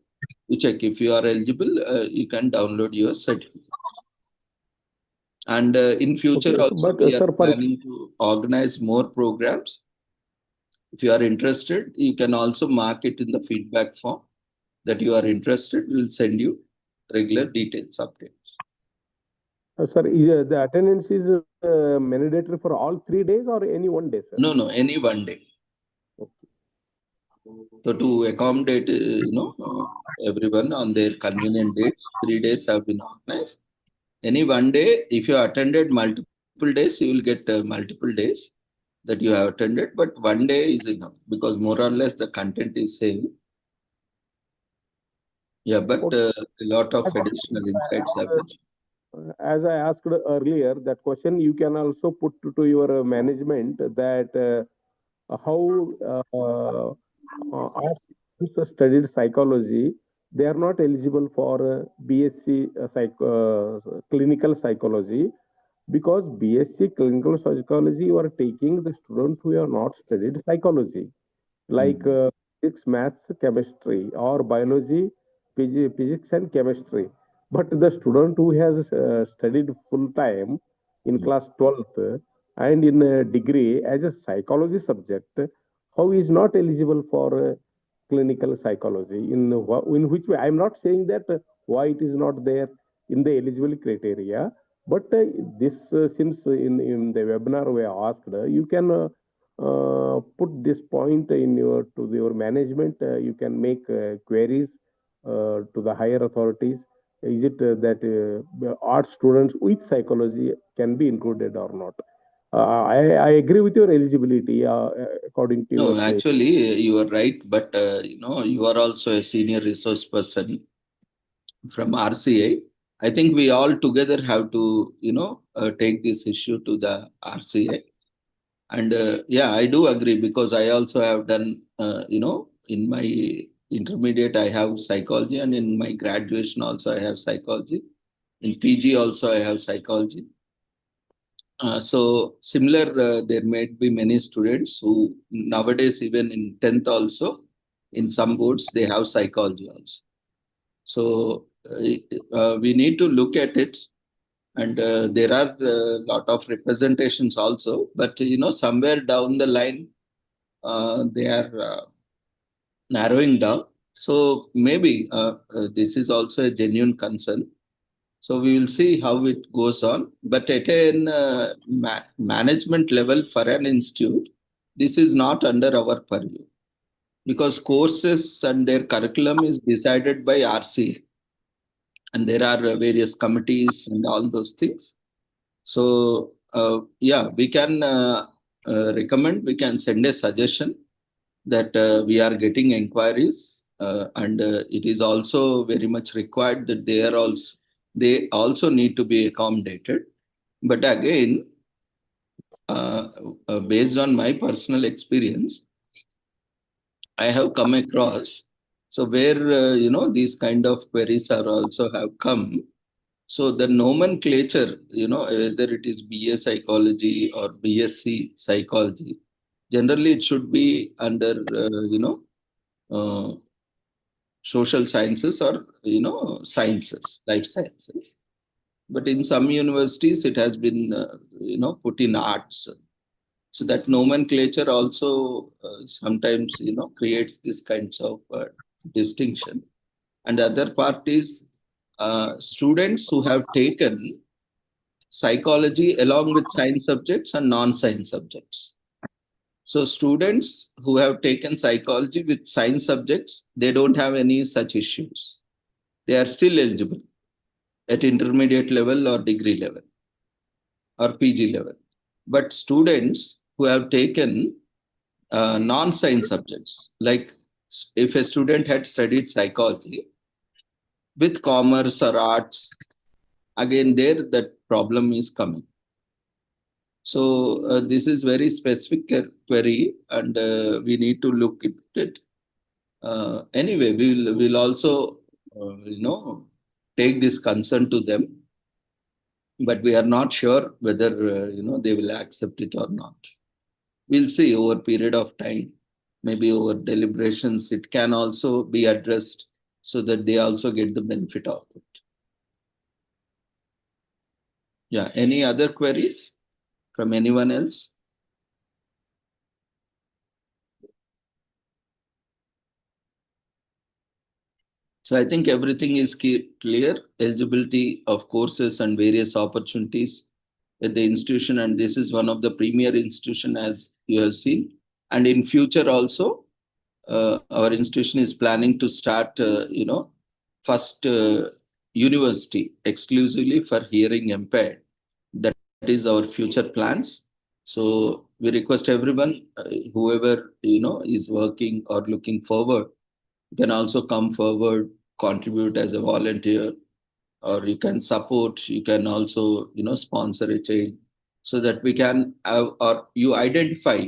S1: you check if you are eligible, you can download your certificate. And in future
S5: Okay,
S1: also,
S5: but
S1: we are
S5: sir,
S1: planning to organize more programs. If you are interested, you can also mark it in the feedback form that you are interested. We will send you regular details updates.
S5: sir, the attendance is mandatory for all 3 days or any one day, sir?
S1: No, any one day.
S5: Okay.
S1: So to accommodate, everyone on their convenient dates, 3 days have been organized. Any one day, if you attended multiple days, you will get multiple days that you have attended, but one day is enough because more or less the content is same. Yeah, but
S5: Okay.
S1: a lot of additional insights have been.
S5: As I asked earlier, that question you can also put to your management that how our students who studied psychology, they are not eligible for BSc clinical psychology because BSc clinical psychology you are taking the students who have not studied psychology like physics, maths, chemistry, or biology, physics, and chemistry. But the student who has studied full time in class 12th and in a degree as a psychology subject, how is not eligible for clinical psychology? In which way? I'm not saying that why it is not there in the eligibility criteria, but this since in the webinar we asked, you can put this point in your management. You can make queries to the higher authorities. Is it that art students with psychology can be included or not? I agree with your eligibility according to your
S1: No, actually, you are right, but you are also a senior resource person from RCA. I think we all together have to, take this issue to the RCA. And yeah, I do agree because I also have done, in my intermediate, I have psychology, and in my graduation also, I have psychology. In PG also, I have psychology. So similar, there may be many students who nowadays, even in 10th also, in some boards, they have psychology also. So we need to look at it. And there are a lot of representations also, but somewhere down the line, they are narrowing down. So maybe this is also a genuine concern. So we will see how it goes on. But at an management level for an institute, this is not under our purview because courses and their curriculum is decided by RCA. And there are various committees and all those things. So yeah, we can recommend, we can send a suggestion that we are getting inquiries and it is also very much required that they also need to be accommodated. But again, based on my personal experience, I have come across so where these kind of queries are also have come. So the nomenclature, whether it is BA psychology or BSc psychology, generally it should be under uh, social sciences or sciences, life sciences. But in some universities, it has been put in arts. So that nomenclature also sometimes, creates this kinds of distinction. And the other part is students who have taken psychology along with science subjects and non-science subjects. So students who have taken psychology with science subjects, they don't have any such issues. They are still eligible at intermediate level or degree level or PG level. But students who have taken non-science subjects, like if a student had studied psychology with commerce or arts, again there that problem is coming. So this is very specific query, and we need to look at it. Anyway, we'll also take this concern to them, but we are not sure whether they will accept it or not. We'll see over a period of time, maybe over deliberations, it can also be addressed so that they also get the benefit of it. Yeah, any other queries from anyone else? So I think everything is clear. Eligibility of courses and various opportunities at the institution, and this is one of the premier institution as you have seen. And in future also, our institution is planning to start, first university exclusively for hearing impaired. That is our future plans. So we request everyone, whoever is working or looking forward, can also come forward, contribute as a volunteer, or you can support, you can also sponsor a child, so that we can have, or you identify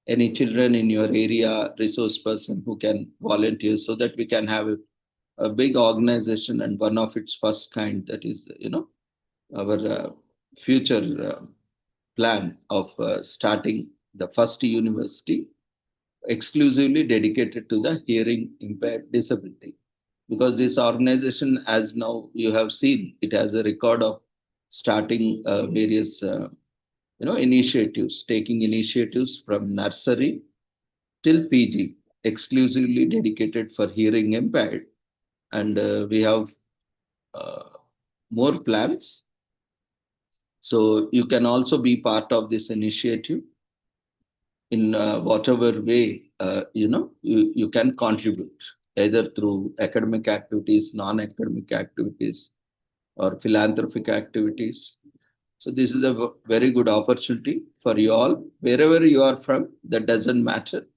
S1: any children in your area, resource person who can volunteer, so that we can have a big organization and one of its first kind. That is our future plan of starting the first university exclusively dedicated to the hearing impaired disability. Because this organization, as now you have seen, it has a record of starting various initiatives, taking initiatives from nursery till PG, exclusively dedicated for hearing impaired. And we have more plans. So you can also be part of this initiative in whatever way you can contribute, either through academic activities, non-academic activities, or philanthropic activities. So this is a very good opportunity for you all, wherever you are from, that doesn't matter.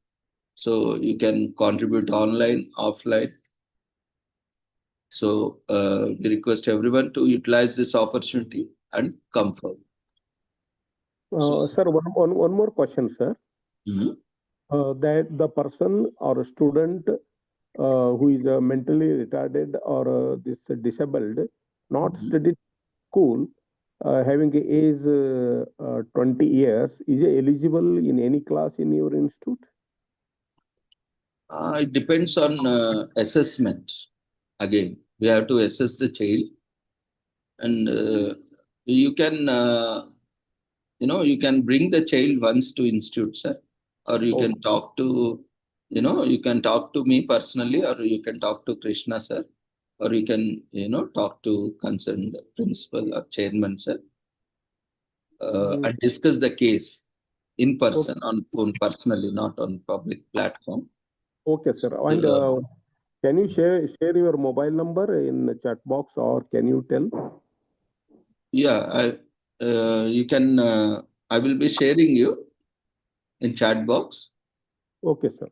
S1: So you can contribute online, offline. So we request everyone to utilize this opportunity and come forward.
S5: Sir, one more question, sir.
S1: Mhm.
S5: That the person or a student who is mentally retarded or this disabled, not studied school, having a age 20 years, is eligible in any class in your institute?
S1: It depends on assessment. Again, we have to assess the child, and you can you can bring the child once to institute, sir, or you can talk to you can talk to me personally, or you can talk to Krishna, sir, or you can talk to concerned principal or chairman, sir, and discuss the case in person on phone personally, not on public platform.
S5: Okay, sir. And can you share your mobile number in the chat box, or can you tell?
S1: Yeah, you can. I will be sharing you in chat box.
S5: Okay, sir.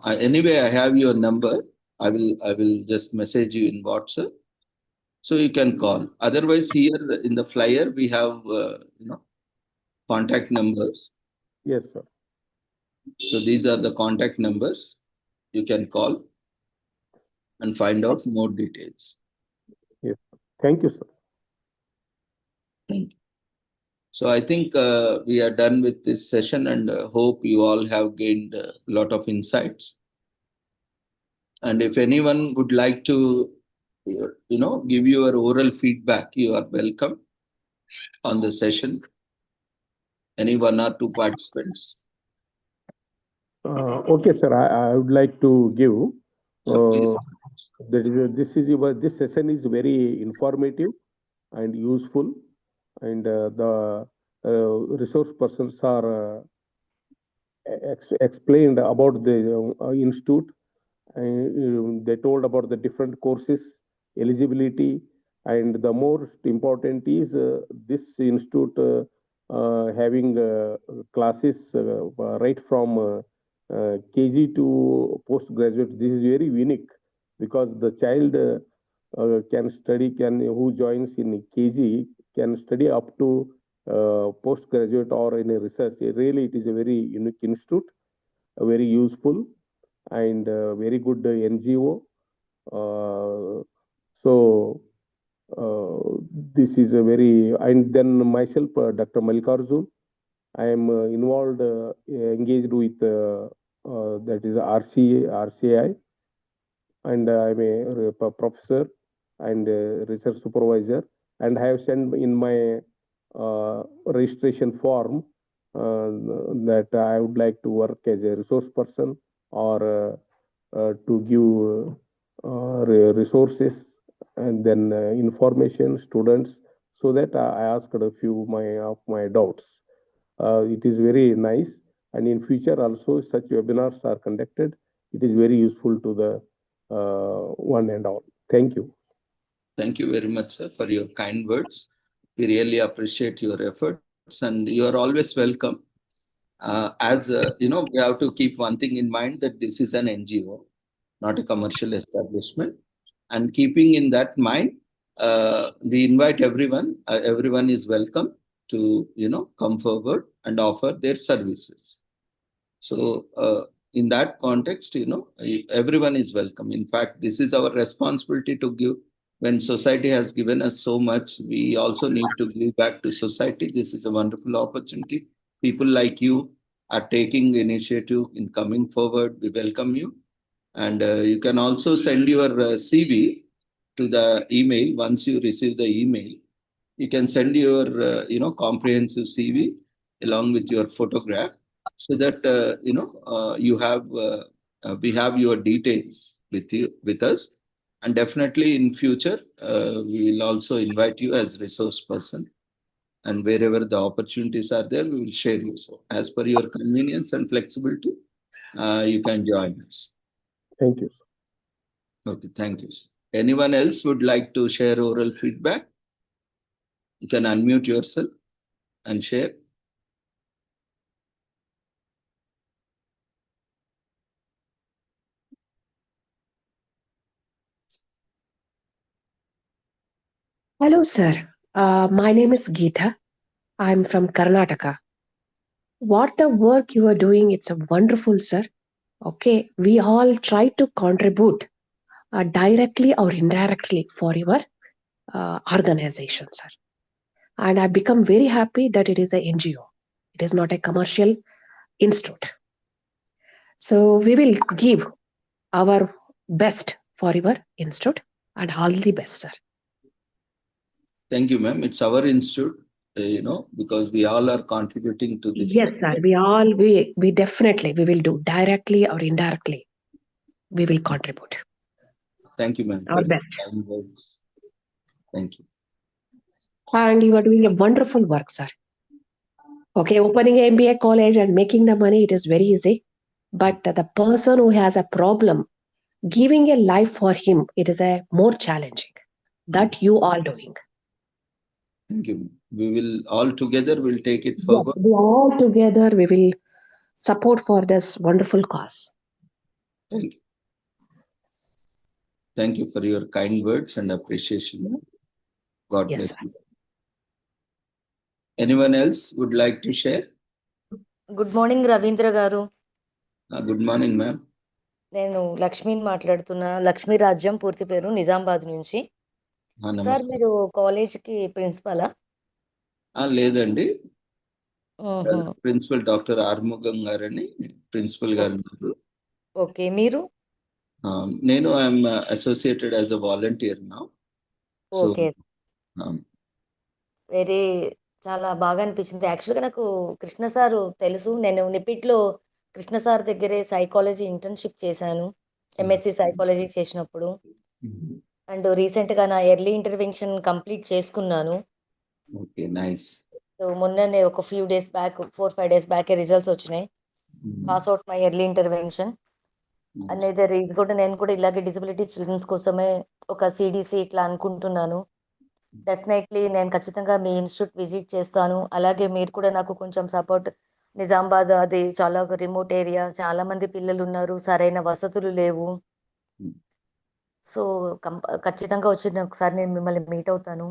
S1: Anyway, I have your number. I will just message you in WhatsApp, so you can call. Otherwise, here in the flyer we have contact numbers.
S5: Yes, sir.
S1: So these are the contact numbers. You can call and find out more details.
S5: Yes. Thank you, sir.
S1: Thank you. So I think we are done with this session, and hope you all have gained a lot of insights. And if anyone would like to, give your oral feedback, you are welcome on the session. Any one or two participants?
S5: Okay, sir. I would like to give.
S1: Please.
S5: This session is very informative and useful, and the resource persons are explained about the institute. They told about the different courses, eligibility, and the most important is this institute having classes right from KG to postgraduate. This is very unique because the child who joins in KG can study up to postgraduate or in a research. Really, it is a very unique institute, very useful, and very good NGO. So this is a very, and then myself, Dr. Mallikarjun, I am involved, engaged with that is RCI, and I'm a professor and research supervisor, and I have sent in my registration form that I would like to work as a resource person or to give resources and then information students, so that I asked a few of my doubts. It is very nice, and in future also such webinars are conducted. It is very useful to the one and all. Thank you.
S1: Thank you very much, sir, for your kind words. We really appreciate your efforts, and you are always welcome. We have to keep one thing in mind, that this is an NGO, not a commercial establishment. And keeping in that mind, we invite everyone. Everyone is welcome to, come forward and offer their services. So in that context, everyone is welcome. In fact, this is our responsibility to give. When society has given us so much, we also need to give back to society. This is a wonderful opportunity. People like you are taking initiative in coming forward. We welcome you. And you can also send your CV to the email. Once you receive the email, you can send your, comprehensive CV along with your photograph, so that, we have your details with us. And definitely in future, we will also invite you as resource person. And wherever the opportunities are there, we will share you. So as per your convenience and flexibility, you can join us.
S5: Thank you.
S1: Okay, thank you. Anyone else would like to share oral feedback? You can unmute yourself and share.
S9: Hello, sir. My name is Geeta. I'm from Karnataka. What the work you are doing, it's a wonderful, sir. Okay, we all try to contribute directly or indirectly for your organization, sir. And I become very happy that it is a NGO. It is not a commercial institute. So we will give our best for your institute, and all the best, sir.
S1: Thank you, ma'am. It's our institute, because we all are contributing to this.
S9: Yes, sir. We definitely, we will do directly or indirectly. We will contribute.
S1: Thank you, ma'am.
S9: Our best.
S1: Kind words. Thank you.
S9: And you are doing a wonderful work, sir. Okay, opening an MBA college and making the money, it is very easy. But the person who has a problem, giving a life for him, it is a more challenging. That you are doing.
S1: Thank you. We will all together will take it forward.
S9: Yes, we all together we will support for this wonderful cause.
S1: Thank you. Thank you for your kind words and appreciation. God bless you. Anyone else would like to share?
S10: Good morning, Ravindra garu.
S1: Good morning, ma'am.
S10: నేను లక్ష్మిని మాట్లాడుతున్నా. లక్ష్మీ రాజ్యం పూర్తి పేరు నిజామాబాద్ నుంచి. Sir మీరు కాలేజ్కి ప్రిన్సిపలా?
S1: లేదండి, ప్రిన్సిపల్ డాక్టర్ ఆర్ముగం గారని ప్రిన్సిపల్ గారు.
S10: ఓకే, మీరు?
S1: నేను I'm associated as a volunteer now.
S10: Okay, very చాలా బాగా అనిపించింది. యాక్చువల్‌గా నాకు కృష్ణ సారు తెలుసు. నేను నిపిట్‌లో కృష్ణ సార్ దగ్గరే సైకాలజీ ఇంటర్న్‌షిప్ చేశాను. ఎంఎస్‌సి సైకాలజీ చేసినప్పుడు. అండ్ రీసెంట్‌గా నా ఎర్లీ ఇంటర్వెన్షన్ కంప్లీట్ చేసుకున్నాను.
S1: Okay, nice.
S10: సో, మొన్ననే ఒక ఫ్యూ డేస్ బ్యాక్ 4, 5 డేస్ బ్యాకే రిజల్ట్స్ వచ్చినాయి. Pass out my early intervention. అనేది ఇది కూడా నేను కూడా ఇలాగే డిసబిలిటీ చిల్డ్రన్స్ కోసమే ఒక సీడీసీ ఇట్లా అనుకుంటున్నాను. డెఫినెట్లీ నేను ఖచ్చితంగా మీ ఇన్‌స్టిట్యూట్ విజిట్ చేస్తాను. అలాగే మీరు కూడా నాకు కొంచెం సపోర్ట్. నిజామాబాద్ అది చాలా ఒక రిమోట్ ఏరియా. చాలా మంది పిల్లలున్నారు. సరైన వసతులు లేవు. సో, ఖచ్చితంగా వచ్చి ఒకసారి నేను మిమ్మల్ని మీట్ అవుతాను.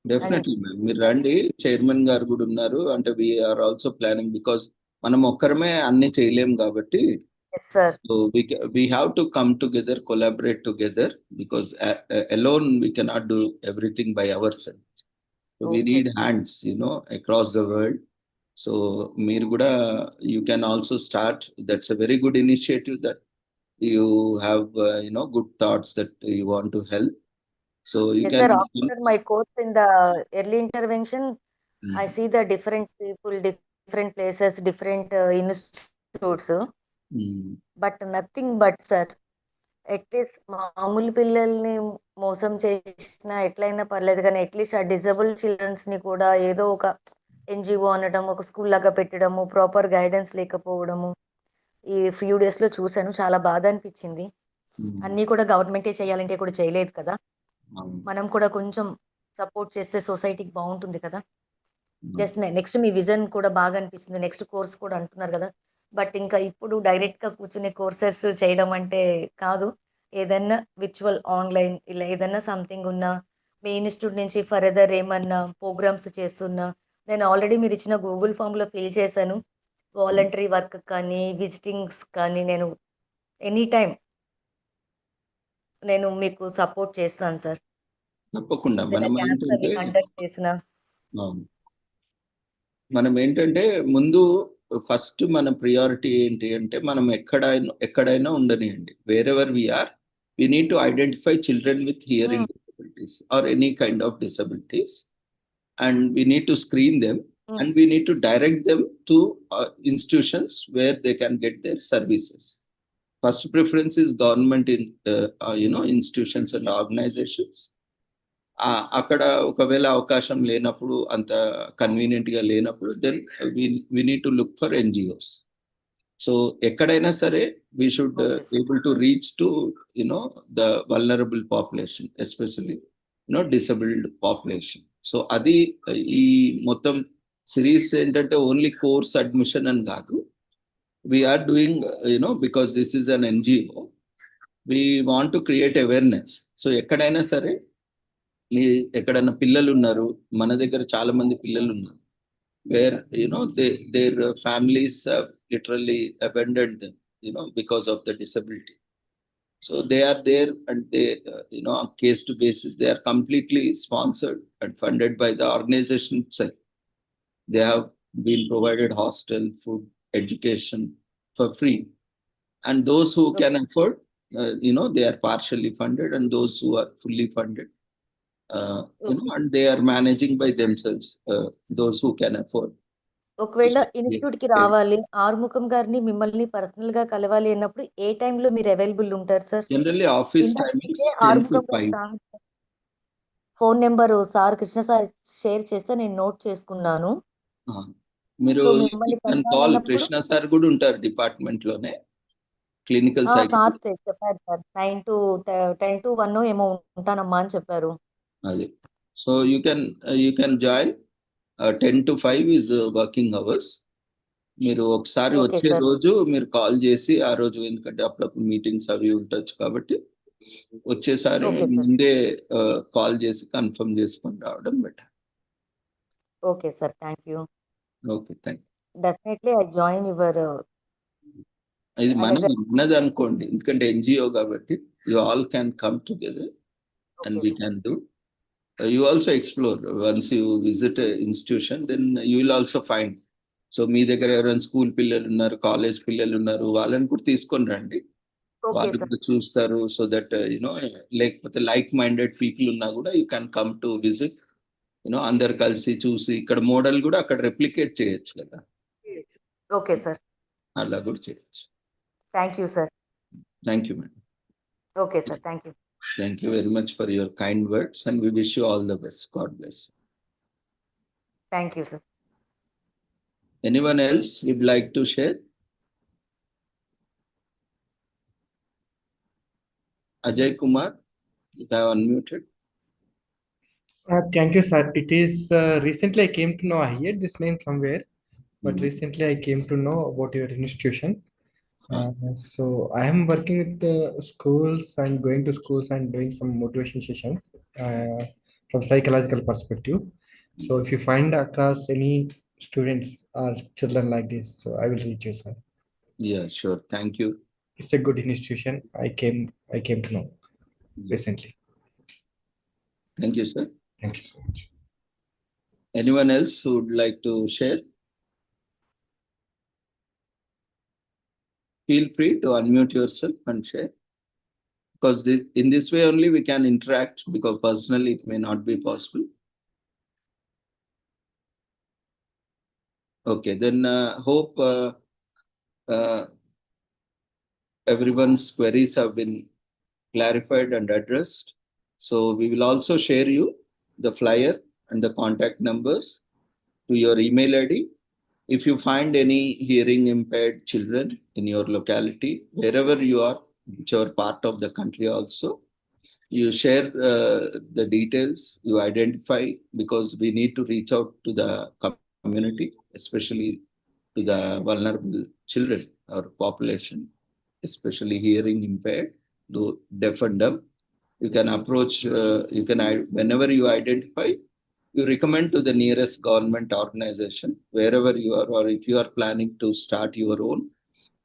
S10: అండ్
S1: డెఫినెట్లీ మ్యామ్, మీరు రండి. చైర్మన్ గారు కూడా ఉన్నారు. అంటే వీఆర్ ఆల్సో ప్లానింగ్, బికాస్ మనం ఒక్కరమే అన్ని చేయలేం కాబట్టి.
S10: Yes sir.
S1: So we have to come together, collaborate together, because alone we cannot do everything by ourselves. So we
S10: okay
S1: need
S10: sir.
S1: hands, across the world. So మీరు కూడా you can also start. That's a very good initiative that you have, good thoughts that you want to help. So you
S10: Yes,
S1: can.
S10: sir. After my course in the early intervention, I see the different people, different places, different institutes. But nothing but, sir. At least మామూలు పిల్లల్ని మోసం చేసినా ఎట్లయినా పర్లేదు కానీ at least ఆ disable చిల్డ్రన్స్ని కూడా ఏదో ఒక ఎన్జిఓ అనడం, ఒక స్కూల్ లాగా పెట్టడము, ప్రాపర్ గైడెన్స్ లేకపోవడము ఈ ఫ్యూ డేస్లో చూశాను. చాలా బాధ అనిపించింది. అన్నీ కూడా గవర్నమెంటే చేయాలంటే కూడా చేయలేదు కదా. మనం కూడా కొంచెం సపోర్ట్ చేస్తే సొసైటీకి బాగుంటుంది కదా. జస్ట్ నెక్స్ట్ మీ విజన్ కూడా బాగా అనిపిస్తుంది. నెక్స్ట్ కోర్స్ కూడా అంటున్నారు కదా. బట్ ఇంకా ఇప్పుడు డైరెక్ట్గా కూర్చునే కోర్సెస్ చేయడం అంటే కాదు. ఏదన్నా విర్చువల్ ఆన్లైన్ ఇలా ఏదన్నా సంథింగ్ ఉన్నా మీ ఇన్స్టిట్యూట్ నుంచి ఫర్దర్ ఏమన్నా ప్రోగ్రామ్స్ చేస్తున్నా నేను ఆల్రెడీ మీరు ఇచ్చిన గూగుల్ ఫామ్లో ఫిల్ చేశాను. వాలంటరీ వర్క్ కానీ విజిటింగ్స్ కానీ నేను ఎనీ టైం నేను మీకు సపోర్ట్ చేస్తాను సార్.
S1: తప్పకుండా
S10: ఏదైనా
S1: మనం
S10: క్యాంప్స్ అవి
S1: ఏంటంటే
S10: కండక్ట్ చేసినా.
S1: మనం ఏంటంటే ముందు ఫస్ట్ మన ప్రియారిటీ ఏంటి అంటే మనం ఎక్కడైనా ఉండనియండి. Wherever we are, we need to identify children with hearing disabilities or any kind of disabilities, and we need to screen them, and we need to direct them to institutions where they can get their services. First preference is government in institutions and organizations. అక్కడ ఒకవేళ అవకాశం లేనప్పుడు, అంత కన్వీనియంట్గా లేనప్పుడు, then we need to look for NGOs. So ఎక్కడైనా సరే we should able to reach to the vulnerable population, especially disabled population. So అది ఈ మొత్తం సిరీస్ ఏంటంటే ఓన్లీ కోర్స్ అడ్మిషన్ అని కాదు. We are doing because this is an NGO, we want to create awareness. So ఎక్కడైనా సరే ఎక్కడైనా పిల్లలు ఉన్నారు, మన దగ్గర చాలా మంది పిల్లలు ఉన్నారు, where their families have literally abandoned them because of the disability. So they are there, and they on case to basis they are completely sponsored and funded by the organization itself. They have been provided hostel, food, education for free, and those who can afford, they are partially funded, and those who are fully funded, and they are managing by themselves, those who can afford.
S10: ఒకవేళ ఇన్స్టిట్యూట్‌కి రావాలి, ఆరుముఖం గారిని మిమ్మల్ని పర్సనల్‌గా కలవాలి అన్నప్పుడు ఏ టైంలో మీరు అవైలబుల్ ఉంటారు సార్?
S1: Generally office
S10: ఇందాక
S1: timings
S10: మీకే
S1: 10 to
S10: ఆరుముఖం గారు
S1: 5.
S10: Sir phone number sir Krishna sir share చేస్తే నేను నోట్ చేసుకున్నాను.
S1: మీరు
S10: సో మిమ్మల్ని
S1: కాల్
S10: కలవాలన్నప్పుడు
S1: కృష్ణ సార్ కూడా ఉంటారు డిపార్ట్మెంట్ లోనే, క్లినికల్
S10: సార్
S1: సైకాలజీ.
S10: చెప్పారు సార్ 9 to 10 to 1 ఏమో ఉంటానమ్మా అని చెప్పారు.
S1: అది so you can join. 10 to 5 is working hours. మీరు ఒకసారి
S10: ఓకే
S1: వచ్చే
S10: సార్.
S1: రోజు మీరు కాల్ చేసి ఆ రోజు, ఎందుకంటే అప్పుడప్పుడు మీటింగ్స్ అవి ఉండొచ్చు కాబట్టి వచ్చేసారి
S10: ఓకే సార్.
S1: ముందే కాల్ చేసి కన్ఫర్మ్ చేసుకొని రావడం better.
S10: Okay sir. Thank you.
S1: Okay, thank you.
S10: Definitely I join your
S1: ఇది
S10: అనదర్.
S1: మనది అనుకోండి, ఎందుకంటే NGO కాబట్టి you all can come together and
S10: okay
S1: we
S10: sir.
S1: can do. You also explore. Once you visit an institution, then you will also find. So మీ దగ్గర ఎవరైనా school పిల్లలు ఉన్నారు, కాలేజ్ పిల్లలు ఉన్నారు, వాళ్ళని కూడా తీసుకొని రండి.
S10: ఓకే
S1: వాళ్ళు
S10: సార్.
S1: కూడా చూస్తారు. సో దట్ లేకపోతే లైక్ మైండెడ్ పీపుల్ ఉన్నా కూడా you can come to visit అందరు కలిసి చూసి ఇక్కడ మోడల్ కూడా అక్కడ రెప్లికేట్ చేయొచ్చు కదా.
S10: Okay sir.
S1: అలా కూడా చేయొచ్చు.
S10: Thank you sir.
S1: Thank you madam.
S10: Okay sir, thank you.
S1: Thank you very much for your kind words, and we wish you all the best. God bless you.
S10: Thank you, sir.
S1: Anyone else would like to share? Ajay Kumar, you have unmuted.
S6: Thank you, sir. It is recently I came to know, I heard this name somewhere, but recently I came to know about your institution. So I am working with the schools and going to schools and doing some motivation sessions from psychological perspective. So if you find across any students or children like this, so I will reach you, sir.
S1: Yeah, sure. Thank you.
S6: It's a good institution. I came to know recently.
S1: Thank you, sir.
S6: Thank you so much.
S1: Anyone else who would like to share? Feel free to unmute yourself and share. Because in this way only we can interact, because personally it may not be possible. Okay, then hope everyone's queries have been clarified and addressed. So we will also share you the flyer and the contact numbers to your email ID. If you find any hearing impaired children in your locality, wherever you are, whichever part of the country also, you share the details, you identify, because we need to reach out to the community, especially to the vulnerable children or population, especially hearing impaired, though deaf and dumb. You can approach, whenever you identify, you recommend to the nearest government organization, wherever you are, or if you are planning to start your own,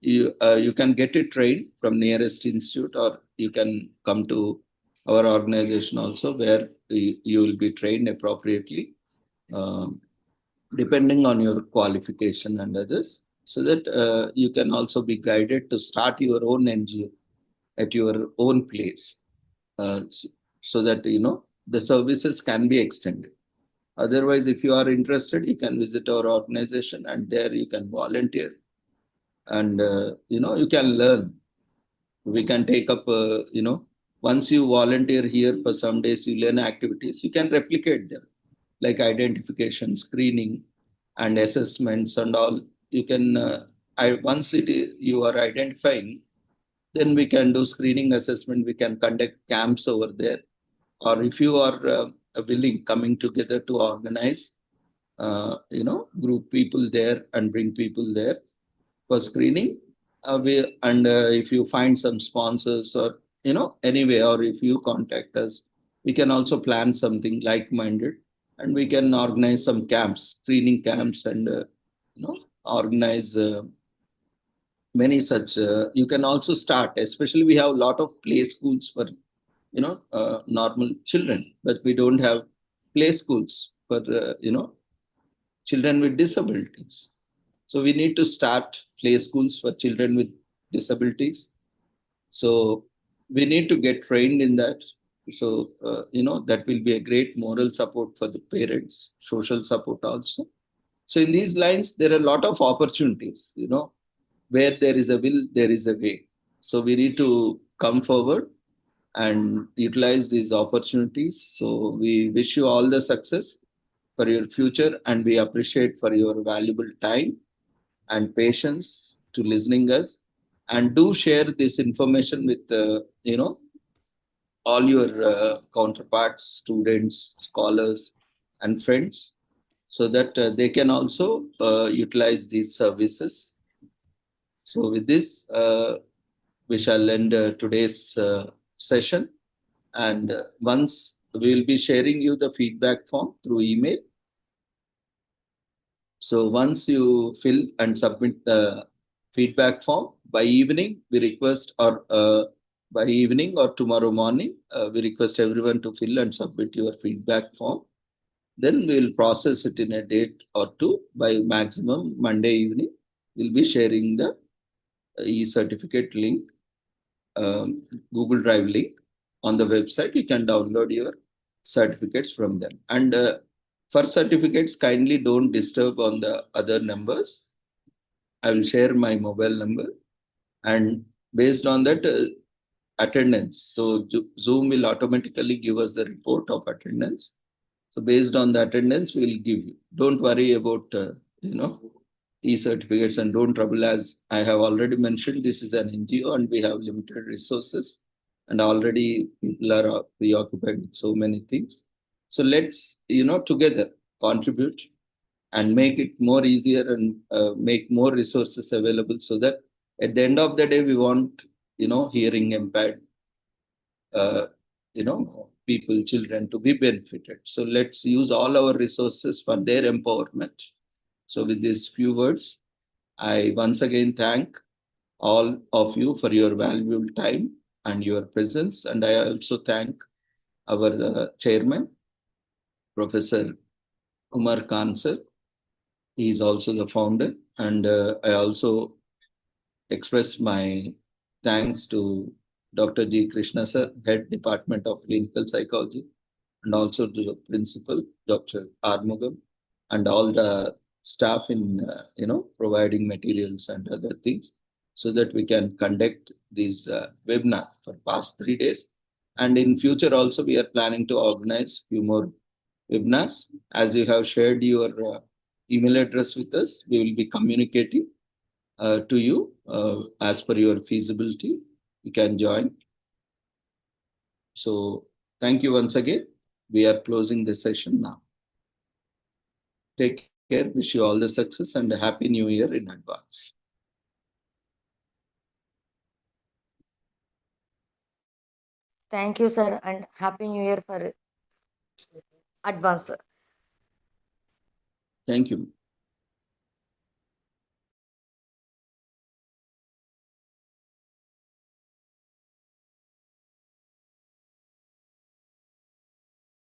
S1: you can get it trained from nearest institute, or you can come to our organization also, where you will be trained appropriately, depending on your qualification and others, so that you can also be guided to start your own NGO at your own place, so that the services can be extended. Otherwise, if you are interested, you can visit our organization, and there you can volunteer, and you can learn. We can take up, once you volunteer here for some days, you learn activities, you can replicate them, like identification, screening, and assessments and all. You can, once you are identifying, then we can do screening, assessment, we can conduct camps over there. Or if you are willing, coming together to organize, group people there and bring people there for screening. If you find some sponsors, or anyway, or if you contact us, we can also plan something like-minded, and we can organize some camps, screening camps, and organize many such. You can also start, especially we have a lot of play schools for normal children, but we don't have play schools for children with disabilities. So we need to start play schools for children with disabilities. So we need to get trained in that. So that will be a great moral support for the parents, social support also. So in these lines, there are a lot of opportunities. Where there is a will, there is a way. So we need to come forward and utilize these opportunities. So we wish you all the success for your future, and we appreciate for your valuable time and patience to listening us, and do share this information with all your counterparts, students, scholars, and friends, so that they can also utilize these services. So with this, we shall end today's session. And once we will be sharing you the feedback form through email. So once you fill and submit the feedback form by evening, we request, or by evening or tomorrow morning, we request everyone to fill and submit your feedback form. Then we will process it in a date or two. By maximum Monday evening, we'll be sharing the e-certificate link, Google Drive link on the website. You can download your certificates from them. And For certificates, kindly don't disturb on the other numbers. I will share my mobile number, and based on that attendance. So Zoom will automatically give us the report of attendance. So based on the attendance, we will give you. Don't worry about e-certificates, and don't trouble. As I have already mentioned, this is an NGO and we have limited resources, and already people are preoccupied with so many things. So let's together contribute and make it more easier, and make more resources available, so that at the end of the day we want hearing impaired people, children to be benefited. So let's use all our resources for their empowerment. So with these few words, I once again thank all of you for your valuable time and your presence. And I also thank our chairman, Professor Ummar Khan sir. He is also the founder. And I also express my thanks to Dr. G. Krishna sir, Head Department of Clinical Psychology, and also to the principal, Dr. Armugam, and all the staff in providing materials and other things, so that we can conduct this webinar for past 3 days. And in future also we are planning to organize few more webinars. As you have shared your email address with us, we will be communicating to you as per your feasibility. You can join. So thank you once again. We are closing the session now. Take care. Wish you all the success and a happy new year in advance.
S10: Thank you, sir, and happy new year for advance, sir.
S1: Thank you.